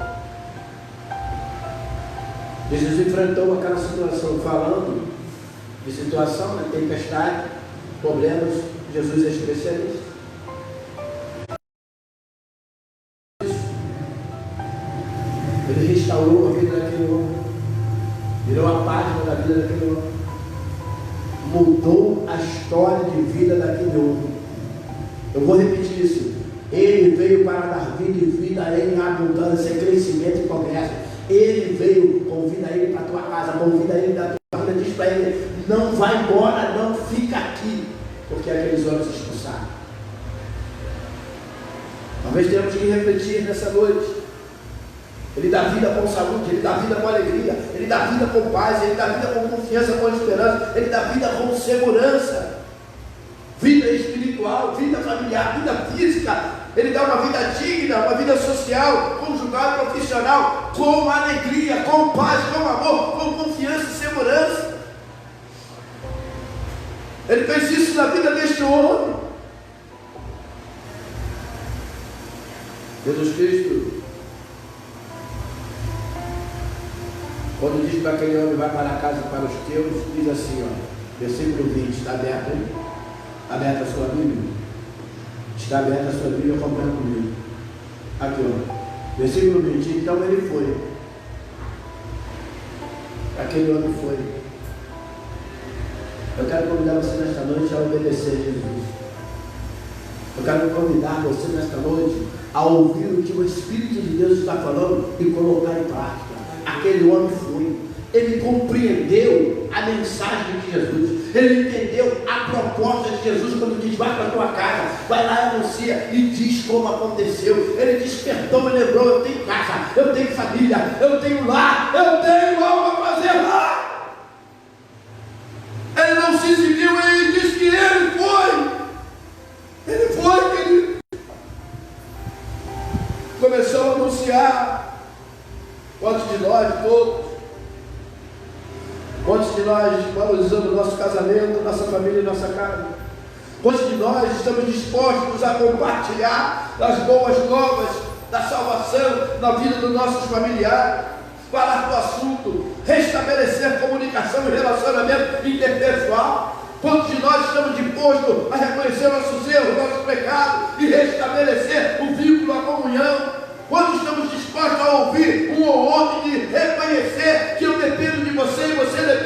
Jesus enfrentou aquela situação, falando de situação, né, tempestade, problemas. Jesus é especialista. Ele restaurou a vida daquele homem, virou a página da vida daquele homem, mudou a história de vida daquele homem. Eu vou repetir isso: ele veio para dar vida e vida em abundância, crescimento e progresso. Ele veio, convida ele para a tua casa, convida ele da tua vida, diz para ele: não vai embora, não fica aqui, porque aqueles homens expulsaram. Talvez tenhamos que refletir nessa noite. Ele dá vida com saúde, ele dá vida com alegria, ele dá vida com paz, ele dá vida com confiança, com esperança, ele dá vida com segurança, vida espiritual, vida familiar, vida física. Ele dá uma vida digna, uma vida social, conjugal, profissional, com alegria, com paz, com amor, com confiança e segurança. Ele fez isso na vida deste homem. Jesus Cristo, quando diz para aquele homem: vai para a casa para os teus, diz assim, ó, versículo 20, está aberto aí? Aberta a sua Bíblia? Está aberta a sua Bíblia, acompanha comigo. Aqui, ó, versículo 20. Então ele foi. Aquele homem foi. Eu quero convidar você nesta noite a obedecer a Jesus. Eu quero convidar você nesta noite a ouvir o que o Espírito de Deus está falando e colocar em prática. Aquele homem foi. Ele compreendeu a mensagem de Jesus. Ele entendeu a proposta de Jesus quando diz: vai para a tua casa, vai lá e anuncia, e diz como aconteceu. Ele despertou e lembrou: eu tenho casa, eu tenho família, eu tenho lar, eu tenho algo a fazer lá. Ele não se exibiu, ele disse que ele foi. Ele foi, querido. Começou a anunciar. Quantos de nós todos? Quantos de nós valorizamos nosso casamento, nossa família e nossa casa? Quantos de nós estamos dispostos a compartilhar as boas novas da salvação na vida dos nossos familiares? Falar do assunto, restabelecer comunicação e relacionamento interpessoal? Quantos de nós estamos dispostos a reconhecer nossos erros, nossos pecados e restabelecer o vínculo, a comunhão? Quando estamos dispostos a ouvir um ou outro e reconhecer que eu dependo de você e você depende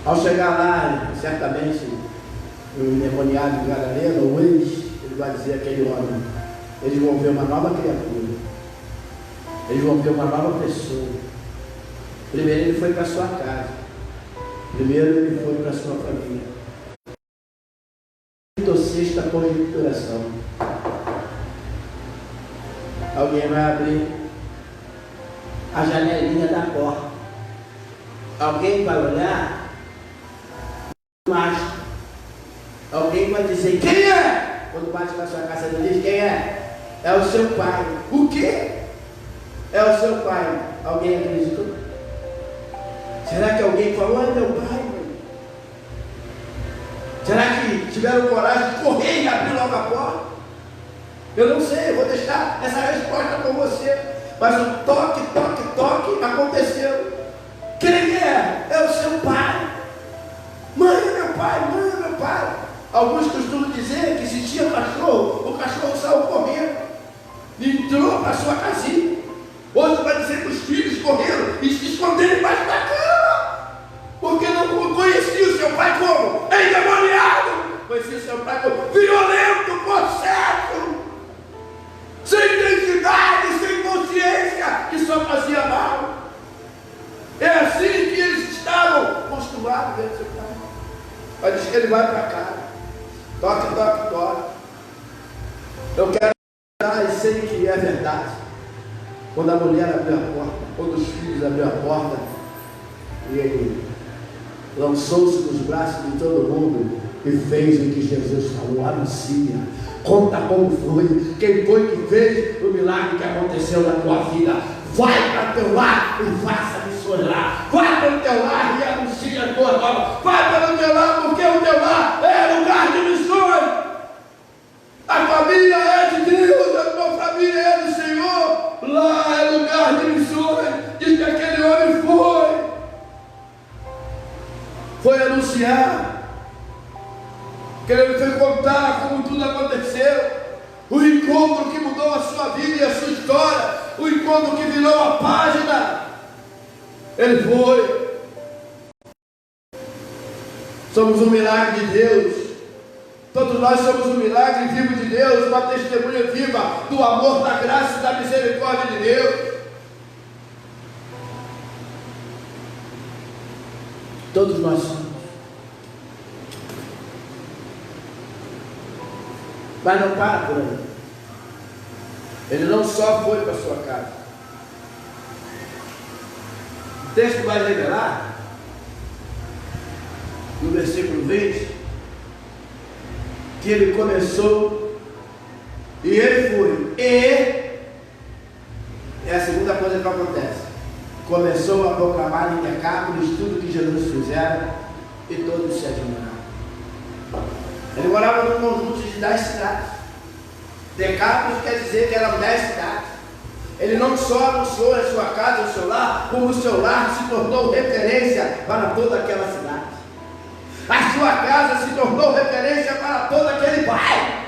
Ao chegar lá, certamente, o endemoniado gadareno, ou ele vai dizer aquele homem, eles vão ver uma nova criatura, eles vão ver uma nova pessoa. Primeiro ele foi para sua casa, primeiro ele foi para sua família. Sexta conjecturação. Alguém vai abrir a janelinha da porta. Alguém vai olhar, mas alguém vai dizer: quem é? Quando bate na sua casa, ele diz: quem é? É o seu pai. O quê? É o seu pai. Alguém acreditou? Será que alguém falou: é meu pai? Será que tiveram coragem de correr e abrir logo a porta? Eu não sei, eu vou deixar essa resposta com você. Mas o toque aconteceu. Quem é? É o seu pai. Mãe é meu pai, mãe é meu pai. Alguns costumam dizer que se tinha cachorro, o cachorro saiu correndo e entrou para sua casinha. Outros vai dizer que os filhos correram e se esconderam embaixo da cama, porque não conhecia o seu pai como endemoniado, conhecia o seu pai como violento, possesso, sem identidade, sem consciência, que só fazia mal. É assim que eles estavam acostumados a ver seu pai. Mas diz que ele vai para cá, toque. Eu quero e sei que é verdade. Quando a mulher abriu a porta, quando os filhos abriram a porta, e ele lançou-se nos braços de todo mundo e fez o que Jesus falou: anuncia, conta como foi, quem foi que fez o milagre que aconteceu na tua vida. Vai para o teu lar e faça missões lá. Vai para o teu lar e anuncia a tua nova. Vai para o teu lar, porque o teu lar é lugar de missões. A família é de Deus, a tua família é do Senhor. Lá é lugar de missões. Diz que aquele homem foi anunciar, que ele foi contar como tudo aconteceu, o encontro que mudou a sua vida e a sua história, o encontro que virou a página. Ele foi. Somos um milagre de Deus. Todos nós somos um milagre vivo de Deus, uma testemunha viva do amor, da graça e da misericórdia de Deus. Todos nós somos. Mas não para por aí. Ele não só foi para a sua casa. O texto vai revelar, no versículo 20, que ele começou e ele foi. E é a segunda coisa que acontece. Começou a proclamar em Decápolis tudo que Jesus fizera e todos se admiraram. Ele morava num conjunto de 10 cidades. Decápolis quer dizer que eram 10 cidades. Ele não só anunciou a sua casa, o seu lar, como o seu lar se tornou referência para toda aquela cidade. A sua casa se tornou referência para todo aquele bairro.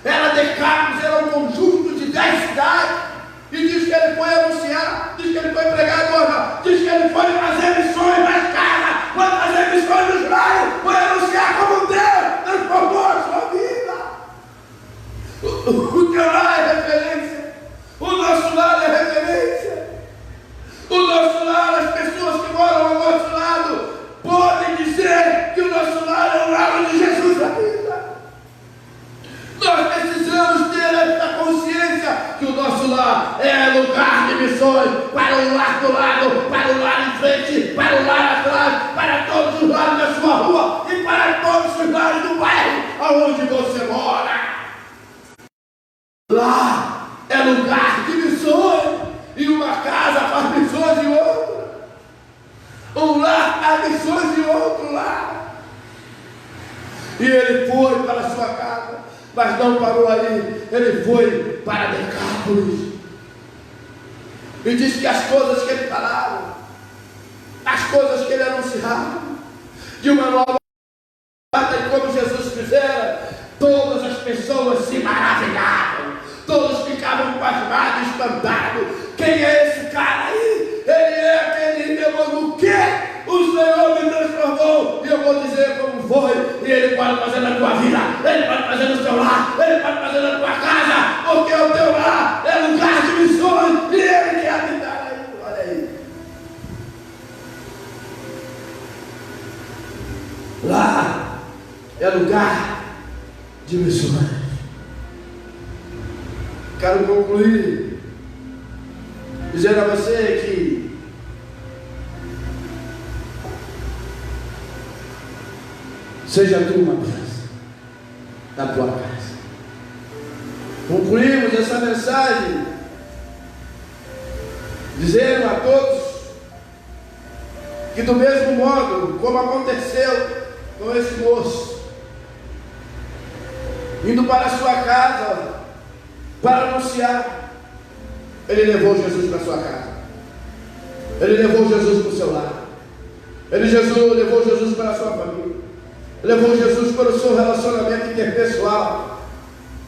Era Decápolis, era um conjunto de 10 cidades. E diz que ele foi anunciar, diz que ele foi pregar agora, diz que ele foi fazer missões nas casas, foi fazer missões nos bairros, foi anunciar como Deus transformou a sua vida. O teu lar é referência, o nosso lar é referência, o nosso lar, as pessoas que moram ao nosso lado podem dizer que o nosso lar é o lar onde Jesus habita. Nós precisamos ter essa consciência que o nosso lar é lugar de missões, para o lar do lado, para o lar em frente, para o lar atrás, para todos os lados da sua rua e para todos os lados do bairro aonde você mora. Lá é lugar de missões, e uma casa faz missões em outra, um lar faz missões em outro lar. E ele foi para a sua casa, mas não parou ali, ele foi para Decápolis. E diz que as coisas que ele falava, as coisas que ele anunciava, de uma nova e como Jesus fizera, todas as pessoas se maravilhavam, todos ficavam pasmados, espantados. Quem é esse cara aí? Ele é aquele demônio que o Senhor me transformou. pode fazer na tua vida, Ele pode fazer no teu lar, Ele pode fazer na tua casa, porque o teu lar é lugar de missões e Ele quer habitar aí. Olha aí. Lá é lugar de missões. Quero concluir dizendo a você que seja tu uma bênção na tua casa. Concluímos essa mensagem dizendo a todos que do mesmo modo como aconteceu com esse moço, indo para a sua casa para anunciar, ele levou Jesus para a sua casa, ele levou Jesus para o seu lar, ele levou Jesus para a sua família, levou Jesus para o seu relacionamento interpessoal,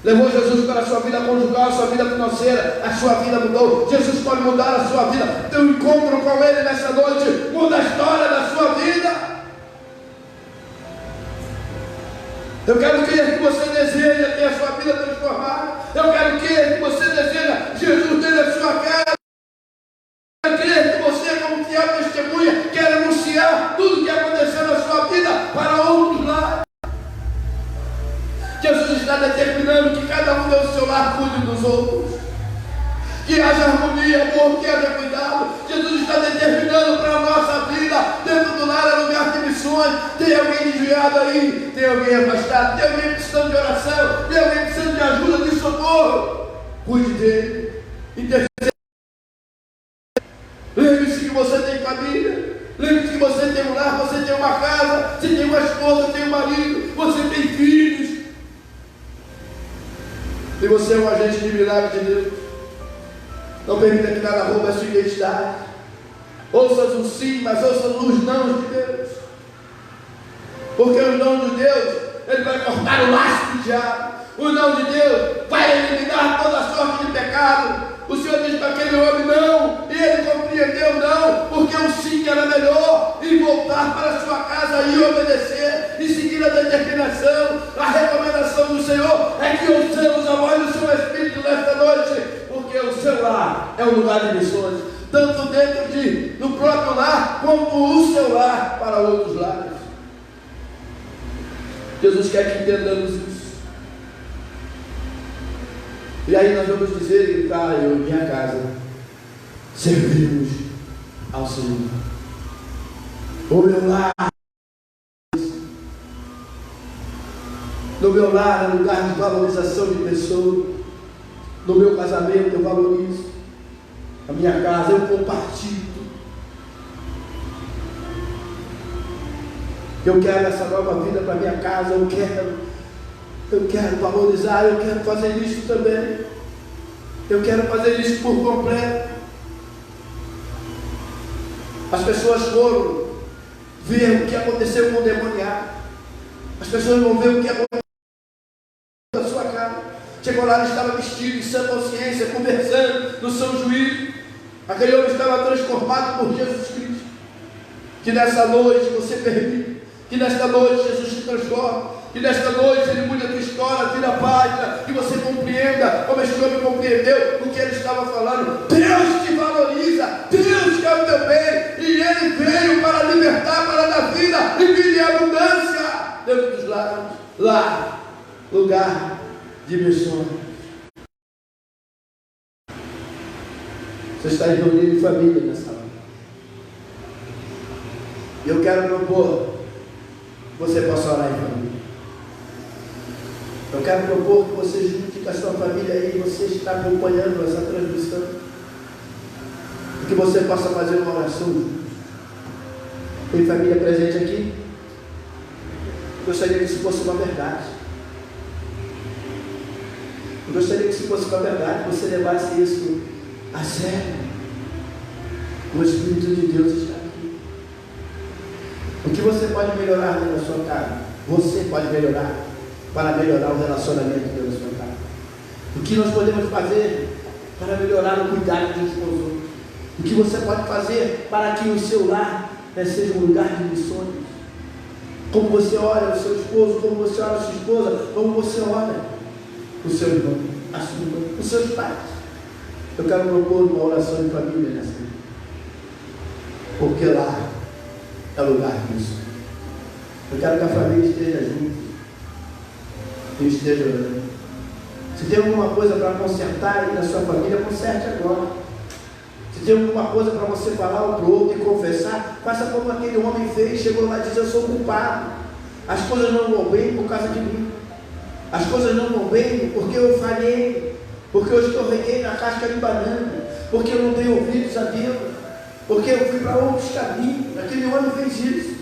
levou Jesus para a sua vida conjugal, a sua vida financeira, a sua vida mudou. Jesus pode mudar a sua vida. Teu encontro com Ele nessa noite muda a história da sua vida. Eu quero crer que você deseja ter a sua vida transformada. Eu quero crer que você deseja Jesus dentro da sua casa. Eu quero crer que você, como fiel testemunha, quer anunciar tudo o que aconteceu na sua vida para outros lares. Jesus está determinando que cada um do seu lar cuide dos outros, que haja harmonia, amor, que haja cuidado. Jesus está determinando para a nossa vida, dentro do lar é lugar de missões. Tem alguém desviado aí, tem alguém afastado, tem alguém precisando de oração, tem alguém precisando de ajuda, de socorro. Cuide dele, interceda. Lembre-se que você tem família, lembre-se que você tem um lar, você tem uma casa, você tem uma esposa, tem um marido, você tem filhos. E você é um agente de milagre de Deus. Não permita que nada roube a sua identidade. Ouça o sim, mas ouça os não de Deus. Porque o não de Deus, Ele vai cortar o laço do diabo. O não de Deus vai eliminar toda sorte de pecado. O Senhor diz para aquele homem não, e ele compreendeu não, porque o sim era melhor, e voltar para a sua casa e obedecer, e seguir a determinação. A recomendação do Senhor é que ouçamos a voz do seu Espírito nesta noite, porque o seu lar é um lugar de missões, tanto dentro do próprio lar, como o seu lar para outros lares. Jesus quer que entendamos isso. E aí nós vamos dizer e gritar: eu e minha casa servimos ao Senhor. O meu lar, no meu lar é lugar de valorização de pessoas. No meu casamento eu valorizo. A minha casa eu compartilho. Eu quero essa nova vida para minha casa. Eu quero valorizar, eu quero fazer isso também. Eu quero fazer isso por completo. As pessoas foram ver o que aconteceu com o demoniado. As pessoas vão ver o que aconteceu na sua casa. Chegou lá, ele estava vestido em sã consciência, conversando no São Juízo. Aquele homem estava transformado por Jesus Cristo. Que nessa noite você permita, que nesta noite Jesus te transforma, que nesta noite Ele mude a tua história, vira a página, que você compreenda como este homem compreendeu o que ele estava falando. Deus te valoriza, Deus quer o teu bem, e Ele veio para libertar, para dar vida e vida em abundância dentro dos lares. Lá, lugar de missões. Você está reunido em família nessa hora. E eu quero propor que você possa orar em família. Eu quero propor que você junte com a sua família aí, você está acompanhando essa transmissão, e que você possa fazer uma oração junto. Tem família presente aqui? Gostaria que isso fosse uma verdade. Eu gostaria que isso fosse uma verdade, que você levasse isso a sério. O Espírito de Deus está aqui. O que você pode melhorar dentro da sua casa? Você pode melhorar para melhorar o relacionamento dentro da sua casa. O que nós podemos fazer para melhorar o cuidado de uns com os outros? O que você pode fazer para que o seu lar seja um lugar de missões? Como você olha o seu esposo, como você olha a sua esposa, como você olha o seu irmão, a sua irmã, os seus pais. Eu quero propor uma oração em família nessa vida. Porque lá é lugar disso. Eu quero que a família esteja junto e esteja orando. Se tem alguma coisa para consertar aí na sua família, conserte agora. Se tem alguma coisa para você falar um para o outro e confessar, faça como aquele homem fez, chegou lá e disse: eu sou culpado. As coisas não vão bem por causa de mim. As coisas não vão bem porque eu falhei, porque eu escorreguei na casca de banana, porque eu não dei ouvidos a Deus, porque eu fui para outros caminhos. Aquele homem fez isso.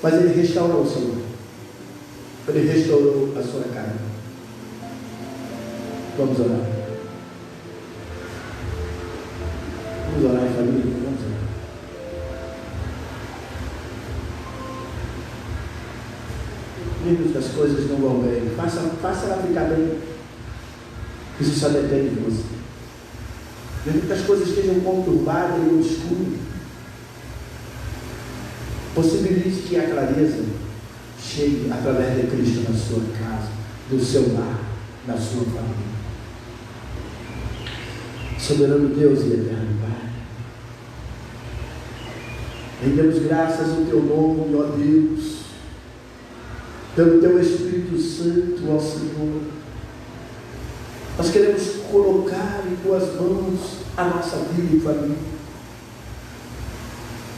Mas ele restaurou o Senhor. Ele restaurou a sua casa. Vamos orar. Vamos orar em família. Vamos orar. Mesmo que as coisas não vão bem, faça ela ficar bem. Isso só depende de você. Mesmo que as coisas estejam conturbadas e obscuras, possibilite que a clareza chegue através de Cristo na sua casa, do seu lar, na sua família. Soberano Deus e eterno Pai, rendemos graças ao Teu nome, ó Deus, pelo Teu Espírito Santo, ó Senhor. Nós queremos colocar em Tuas mãos a nossa vida e família.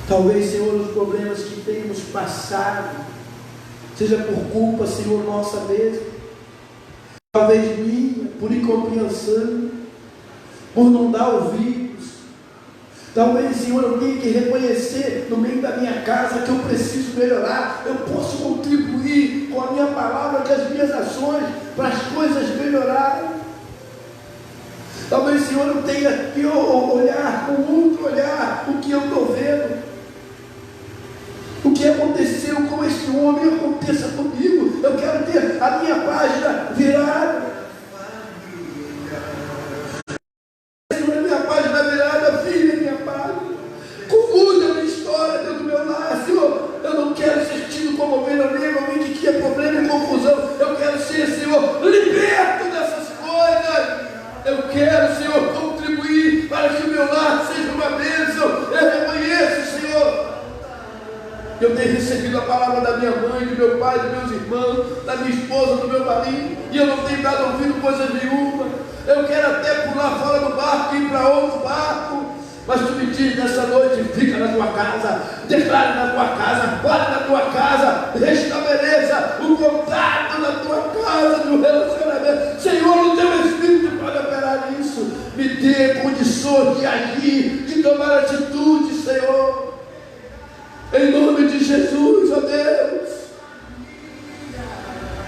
Talvez, Senhor, os problemas que temos passado seja por culpa, Senhor, nossa mesmo. Talvez minha, por incompreensão, por não dar ouvidos. Talvez, Senhor, eu tenha que reconhecer no meio da minha casa que eu preciso melhorar. Eu posso contribuir com a minha palavra, com as minhas ações, para as coisas melhorarem. Talvez, Senhor, eu tenha que olhar com outro olhar o que eu estou vendo. O que aconteceu com este homem aconteça comigo. Eu quero ter a minha página virada. Senhor, a minha página virada, filha, minha página. Muda a minha história dentro do meu lar, Senhor. Eu não quero ser tido como ovelha negra, alguém que cria problema e confusão. Eu quero ser, Senhor, liberto dessas coisas. Eu quero, Senhor, contribuir para que o meu lar seja uma bênção. Eu reconheço, Senhor. Eu tenho recebido a palavra da minha mãe, do meu pai, dos meus irmãos, da minha esposa, do meu marido, e eu não tenho dado ouvido coisa nenhuma. Eu quero até pular fora do barco e ir para outro barco. Mas tu me diz nessa noite: fica na tua casa, declare na tua casa, fale na tua casa, restabeleça o contato na tua casa, no relacionamento. Senhor, o teu Espírito pode operar nisso. Me dê condições de agir, de tomar atitude, Senhor. Em nome de Jesus, ó Deus.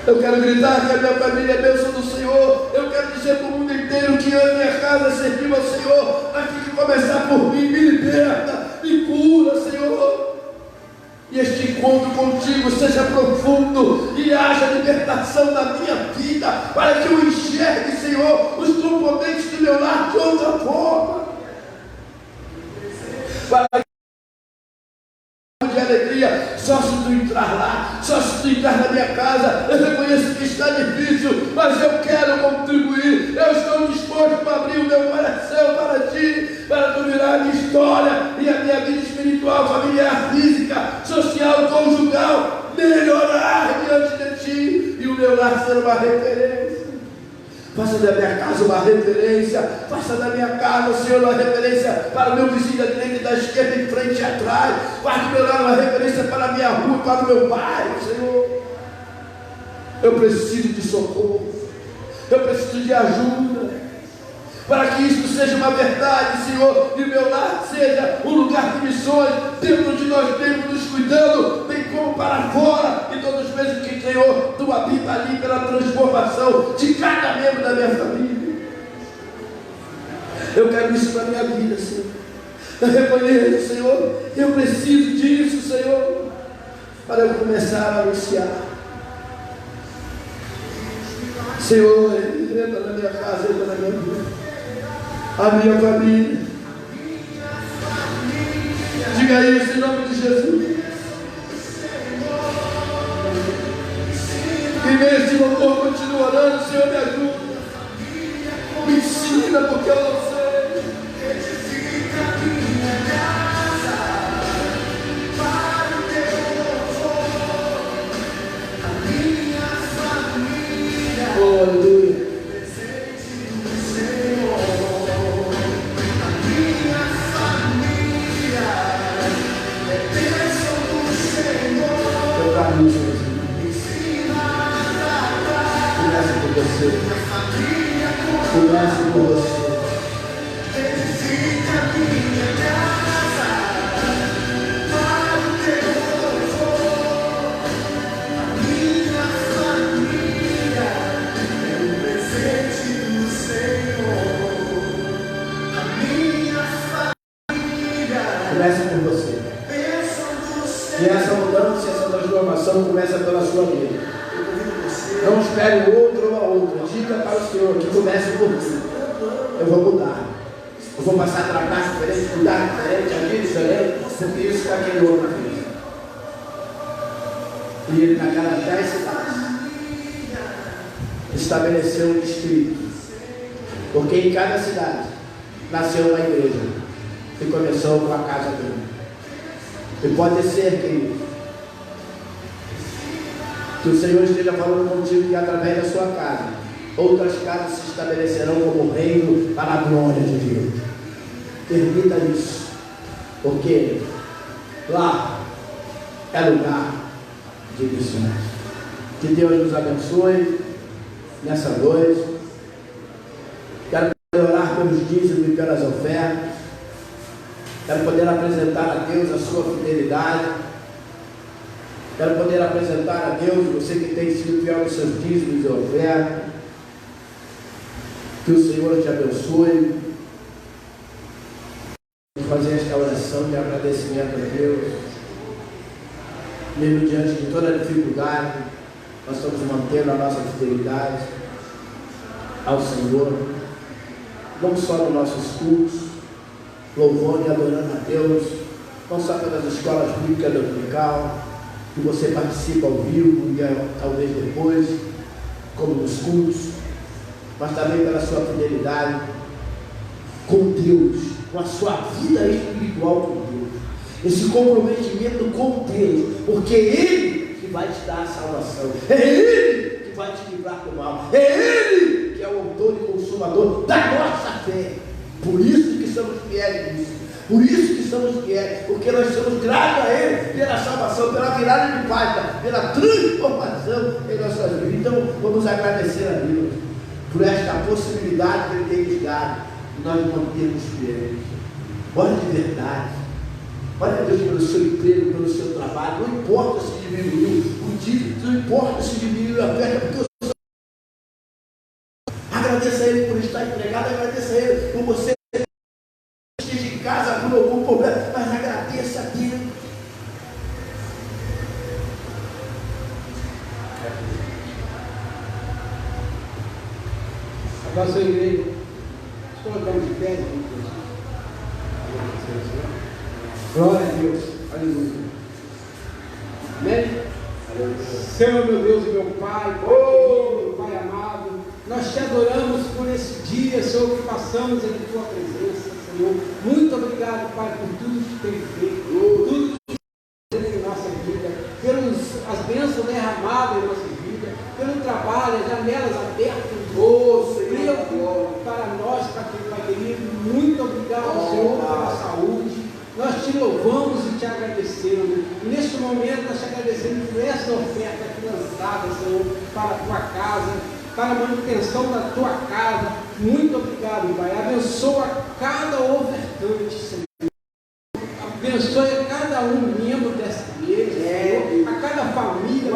Eu quero gritar que a minha família é bênção do Senhor. Eu quero dizer para o mundo inteiro que eu e minha casa servimos ao Senhor. Mas tem que começar por mim. Me liberta, me cura, Senhor. E este encontro contigo seja profundo e haja libertação da minha vida, para que eu enxergue, Senhor, os componentes do meu lar de outra forma. Para de alegria, só se tu entrar lá, só se tu entrar na minha casa. Eu reconheço que está difícil, mas eu quero contribuir. Eu estou disposto para abrir o meu coração para ti, para tu virar a minha história e a minha vida espiritual, familiar, física, social, conjugal, melhorar diante de ti e o meu lar ser uma referência. Faça da minha casa uma referência. Faça da minha casa, Senhor, uma referência para o meu vizinho da direita e da esquerda, em frente e atrás. Faça do meu lado uma referência para a minha rua, para o meu bairro, Senhor. Eu preciso de socorro. Eu preciso de ajuda. Para que isso seja uma verdade, Senhor, e o meu lar seja um lugar de missões, dentro de nós mesmos, nos cuidando, bem como para fora, e todos mesmos que, Senhor, tu habita ali pela transformação de cada membro da minha família. Eu quero isso para a minha vida, Senhor. Eu reconheço, Senhor, eu preciso disso, Senhor, para eu começar a anunciar. Senhor, entra na minha casa, entra na minha vida. A minha família. Diga isso em nome de Jesus. orando, Senhor, me ajuda. Me ensina, porque eu não sei. Oh, aleluia. Eu caminho, Senhor. Começa por você. Começa por você. Começa por você. E essa mudança, essa transformação começa pela sua vida. Não espere o outro ou a outra. Diga para o Senhor que comece por ti. Eu vou mudar. Eu vou passar a trabalhar diferente, mudar diferente, agir diferente, porque isso que aquele homem fez. E ele, naquelas 10 cidades, estabeleceu um distrito. Porque em cada cidade nasceu uma igreja. E começou com a casa dele. E pode ser, querido, que o Senhor esteja falando contigo que através da sua casa, outras casas se estabelecerão como reino para a glória de Deus. Permita isso, porque lá é lugar de missões. Que Deus nos abençoe nessa noite. Quero orar pelos dízimos e pelas ofertas. Quero poder apresentar a Deus a sua fidelidade. Quero poder apresentar a Deus você que tem sido fiel nos seus dízimos e ofertas. Que o Senhor te abençoe. Vamos fazer esta oração de agradecimento a Deus. Mesmo diante de toda a dificuldade, nós estamos mantendo a nossa fidelidade ao Senhor. Não só nos nossos cultos, louvando e adorando a Deus, não só pelas escolas bíblicas dominical, que você participa ao vivo e talvez depois, como nos cultos, mas também pela sua fidelidade com Deus, com a sua vida espiritual com Deus, esse comprometimento com Deus, porque Ele que vai te dar a salvação, é Ele que vai te livrar do mal, é Ele que é o autor e consumador da nossa fé. Por isso que somos fiéis nisso. Por isso que somos fiéis. Porque nós somos gratos a Ele pela salvação, pela virada de página, pela transformação em nossas vidas. Então vamos agradecer a Deus por esta possibilidade que Ele tem nos dado de nós mantermos fiéis. Olha de verdade. Olha a Deus pelo seu emprego, pelo seu trabalho. Não importa se diminuiu o dízimo, não importa se diminuiu a oferta, porque agradeça a Ele por estar empregado, agradeça a Ele por você esteja em casa com algum problema, mas agradeça a Deus. A nossa igreja, colocamos de pé, glória a Deus, aleluia. Amém? Senhor, meu Deus e meu Pai, meu Pai amado, nós te adoramos por esse dia, Senhor, que passamos em tua presença, Senhor. Muito obrigado, Pai, por tudo que tem feito, por tudo que tem feito em nossa vida, pelas bênçãos derramadas em nossa vida, pelo trabalho, as janelas abertas, para nós, Pai querido. Muito obrigado, Senhor, pela saúde. Nós te louvamos e te agradecemos. E neste momento nós te agradecemos por essa oferta aqui lançada, Senhor, para a tua casa, para a manutenção da tua casa. Muito obrigado, Pai. Abençoa cada ofertante, Senhor. Abençoe cada membro dessa igreja, Senhor. A cada família,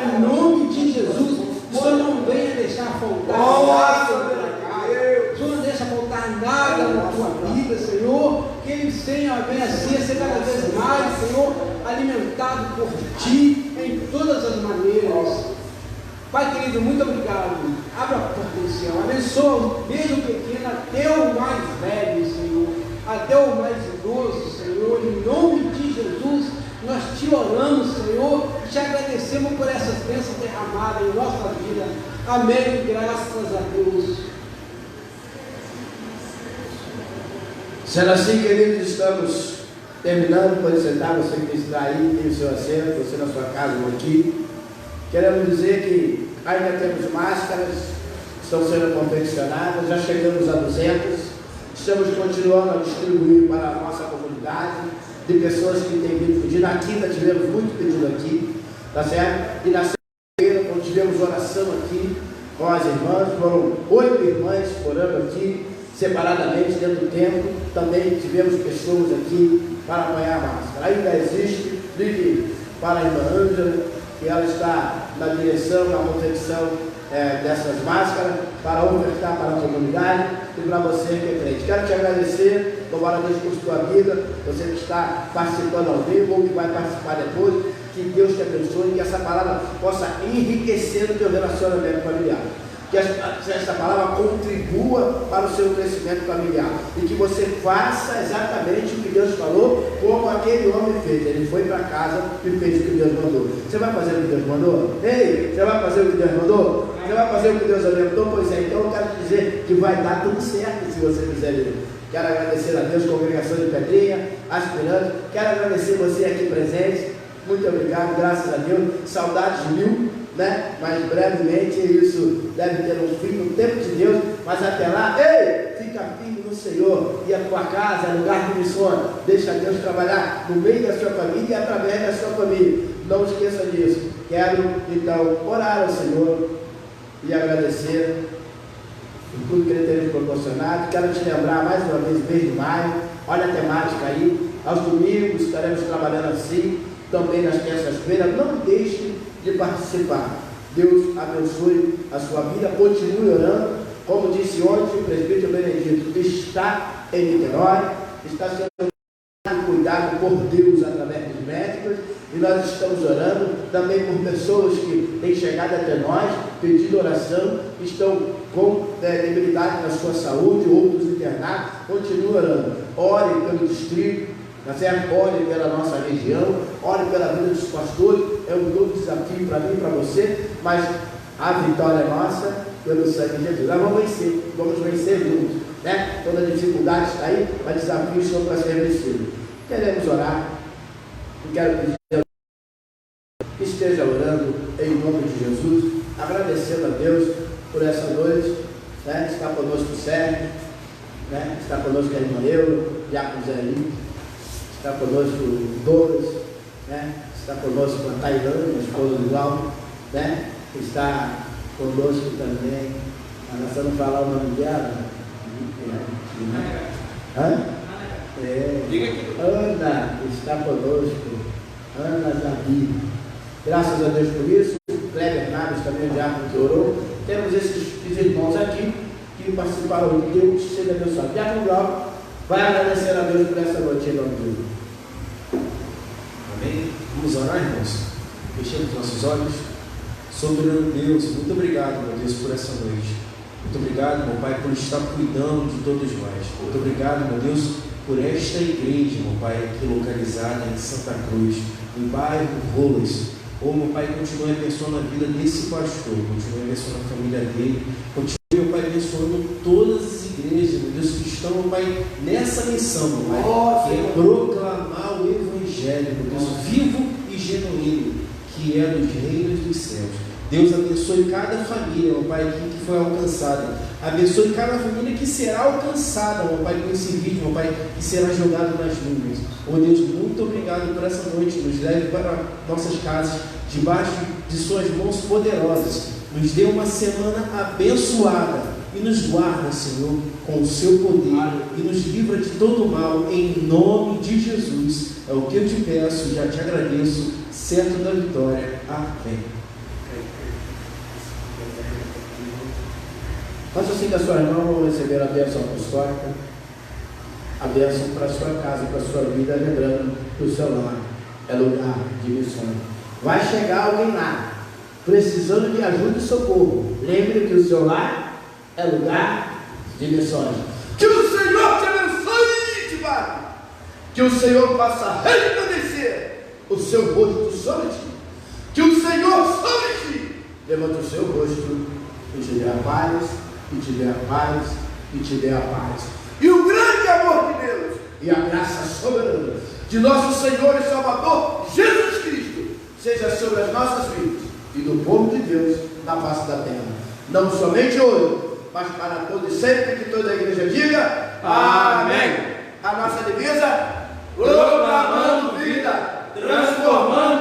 em nome de Jesus. O Senhor não venha deixar faltar nada na tua casa. O Senhor não deixa faltar nada na tua vida, Senhor. Que Ele venha ser cada vez mais, Senhor, alimentado por Ti em todas as maneiras. Pai querido, muito obrigado. Abra a porta do céu, abençoa desde o pequeno até o mais velho, Senhor, até o mais idoso, Senhor, em nome de Jesus. Nós te oramos, Senhor, e te agradecemos por essas bênçãos derramadas em nossa vida. Amém, graças a Deus. Sendo assim, queridos, estamos terminando. Pode sentar, você que está aí, tem o seu assento, você na sua casa ou aqui. Queremos dizer que ainda temos máscaras, estão sendo confeccionadas, já chegamos a 200. Estamos continuando a distribuir para a nossa comunidade, de pessoas que têm vindo pedir. Na quinta tivemos muito pedido aqui, tá certo? E na sexta-feira, quando tivemos oração aqui com as irmãs, foram 8 irmãs orando aqui, separadamente, dentro do templo. Também tivemos pessoas aqui para apanhar a máscara. Ainda existe, ligue para a irmã Ângela, que ela está na direção, na confecção dessas máscaras, para ofertar para a comunidade e para você que é crente. Quero te agradecer, louvado a Deus por sua vida, você que está participando ao vivo ou que vai participar depois, que Deus te abençoe, que essa palavra possa enriquecer o teu relacionamento familiar. Que essa palavra contribua para o seu crescimento familiar e que você faça exatamente o que Deus falou, como aquele homem fez. Ele foi para casa e fez o que Deus mandou. Você vai fazer o que Deus mandou? Ei, você vai fazer o que Deus mandou? Você vai fazer o que Deus orientou? Pois é, então eu quero te dizer que vai dar tudo certo se você fizer isso. Quero agradecer a Deus, congregação de Pedrinha, aspirante. Quero agradecer você aqui presente. Muito obrigado, graças a Deus. Saudades mil, né? Mas brevemente isso deve ter um fim no tempo de Deus. Mas até lá, ei, fica firme no Senhor. E a tua casa é lugar de missões. Deixa Deus trabalhar no meio da sua família e através da sua família. Não esqueça disso. Quero então orar ao Senhor e agradecer por tudo que Ele tem nos proporcionado. Quero te lembrar mais uma vez, mês de maio. Olha a temática aí. Aos domingos estaremos trabalhando assim. Também nas terças-feiras. Não deixe de participar. Deus abençoe a sua vida. Continue orando. Como disse ontem o presbítero Benedito, está em Niterói, está sendo cuidado por Deus através dos médicos, e nós estamos orando também por pessoas que têm chegado até nós, pedindo oração, estão com debilidade na sua saúde, outros internados. Continue orando. Ore pelo distrito, tá certo? Ore pela nossa região, ore pela vida dos pastores. É um novo desafio para mim e para você, mas a vitória é nossa pelo sangue de Jesus. Nós vamos vencer juntos, né? Toda dificuldade está aí, mas desafios estão para ser vencidos. Queremos orar, e quero pedir que esteja orando em nome de Jesus, agradecendo a Deus por essa noite, né? Está conosco o Sérgio, né? Está conosco a irmã Euro, Diácono Zé Lino, está conosco o Douglas, né? Está conosco a Tailândia, a esposa do Aldo, né? Está conosco também, nós vamos falar o nome dela, Ana está conosco, Ana Davi. Graças a Deus por isso. Kleber Naves também, o diácono que orou. Temos esses irmãos aqui que participaram de Deus, seja abençoado. Diácono Glauco vai agradecer a Deus por essa noite em nome de Deus. Amém? Vamos orar, irmãos? Fechando os nossos olhos. Soberano Deus, muito obrigado, meu Deus, por essa noite. Muito obrigado, meu Pai, por estar cuidando de todos nós. Muito obrigado, meu Deus, por esta igreja, meu Pai, aqui localizada em Santa Cruz, no bairro Rolas. Meu Pai, continue abençoando a vida desse pastor, continue abençoando a família dele, continue, meu Pai, abençoando todas as igrejas, meu Deus, que estão, meu Pai, nessa missão, meu Pai, que é proclamar o Evangelho, meu Deus, vivo e genuíno, que é dos reinos dos céus. Deus abençoe cada família, meu Pai, que foi alcançada. Abençoe cada família que será alcançada, meu Pai, com esse vídeo, meu Pai, que será jogado nas nuvens. Deus, muito obrigado por essa noite. Nos leve para nossas casas, debaixo de suas mãos poderosas. Nos dê uma semana abençoada e nos guarda, Senhor, com o seu poder e nos livra de todo mal, em nome de Jesus. É o que eu te peço, já te agradeço, certo da vitória. Amém. Faça assim com a sua irmã, vamos receber a bênção apostólica, a bênção para a sua casa, para a sua vida, lembrando que o seu lar é lugar de missões. Vai chegar alguém lá, precisando de ajuda e socorro. Lembre que o seu lar é lugar de missões. Que o Senhor te abençoe, te guarde. Que o Senhor faça resplandecer o seu rosto sobre ti. Que o Senhor sobre ti levante o seu rosto e te dê a paz, e te dê a paz, e te dê a paz. E o grande amor de Deus e a graça soberana de nosso Senhor e Salvador Jesus Cristo seja sobre as nossas vidas e do povo de Deus na face da terra, não somente hoje, mas para todo e sempre. Que toda a igreja diga amém. A nossa divisa: proclamando vida, transformando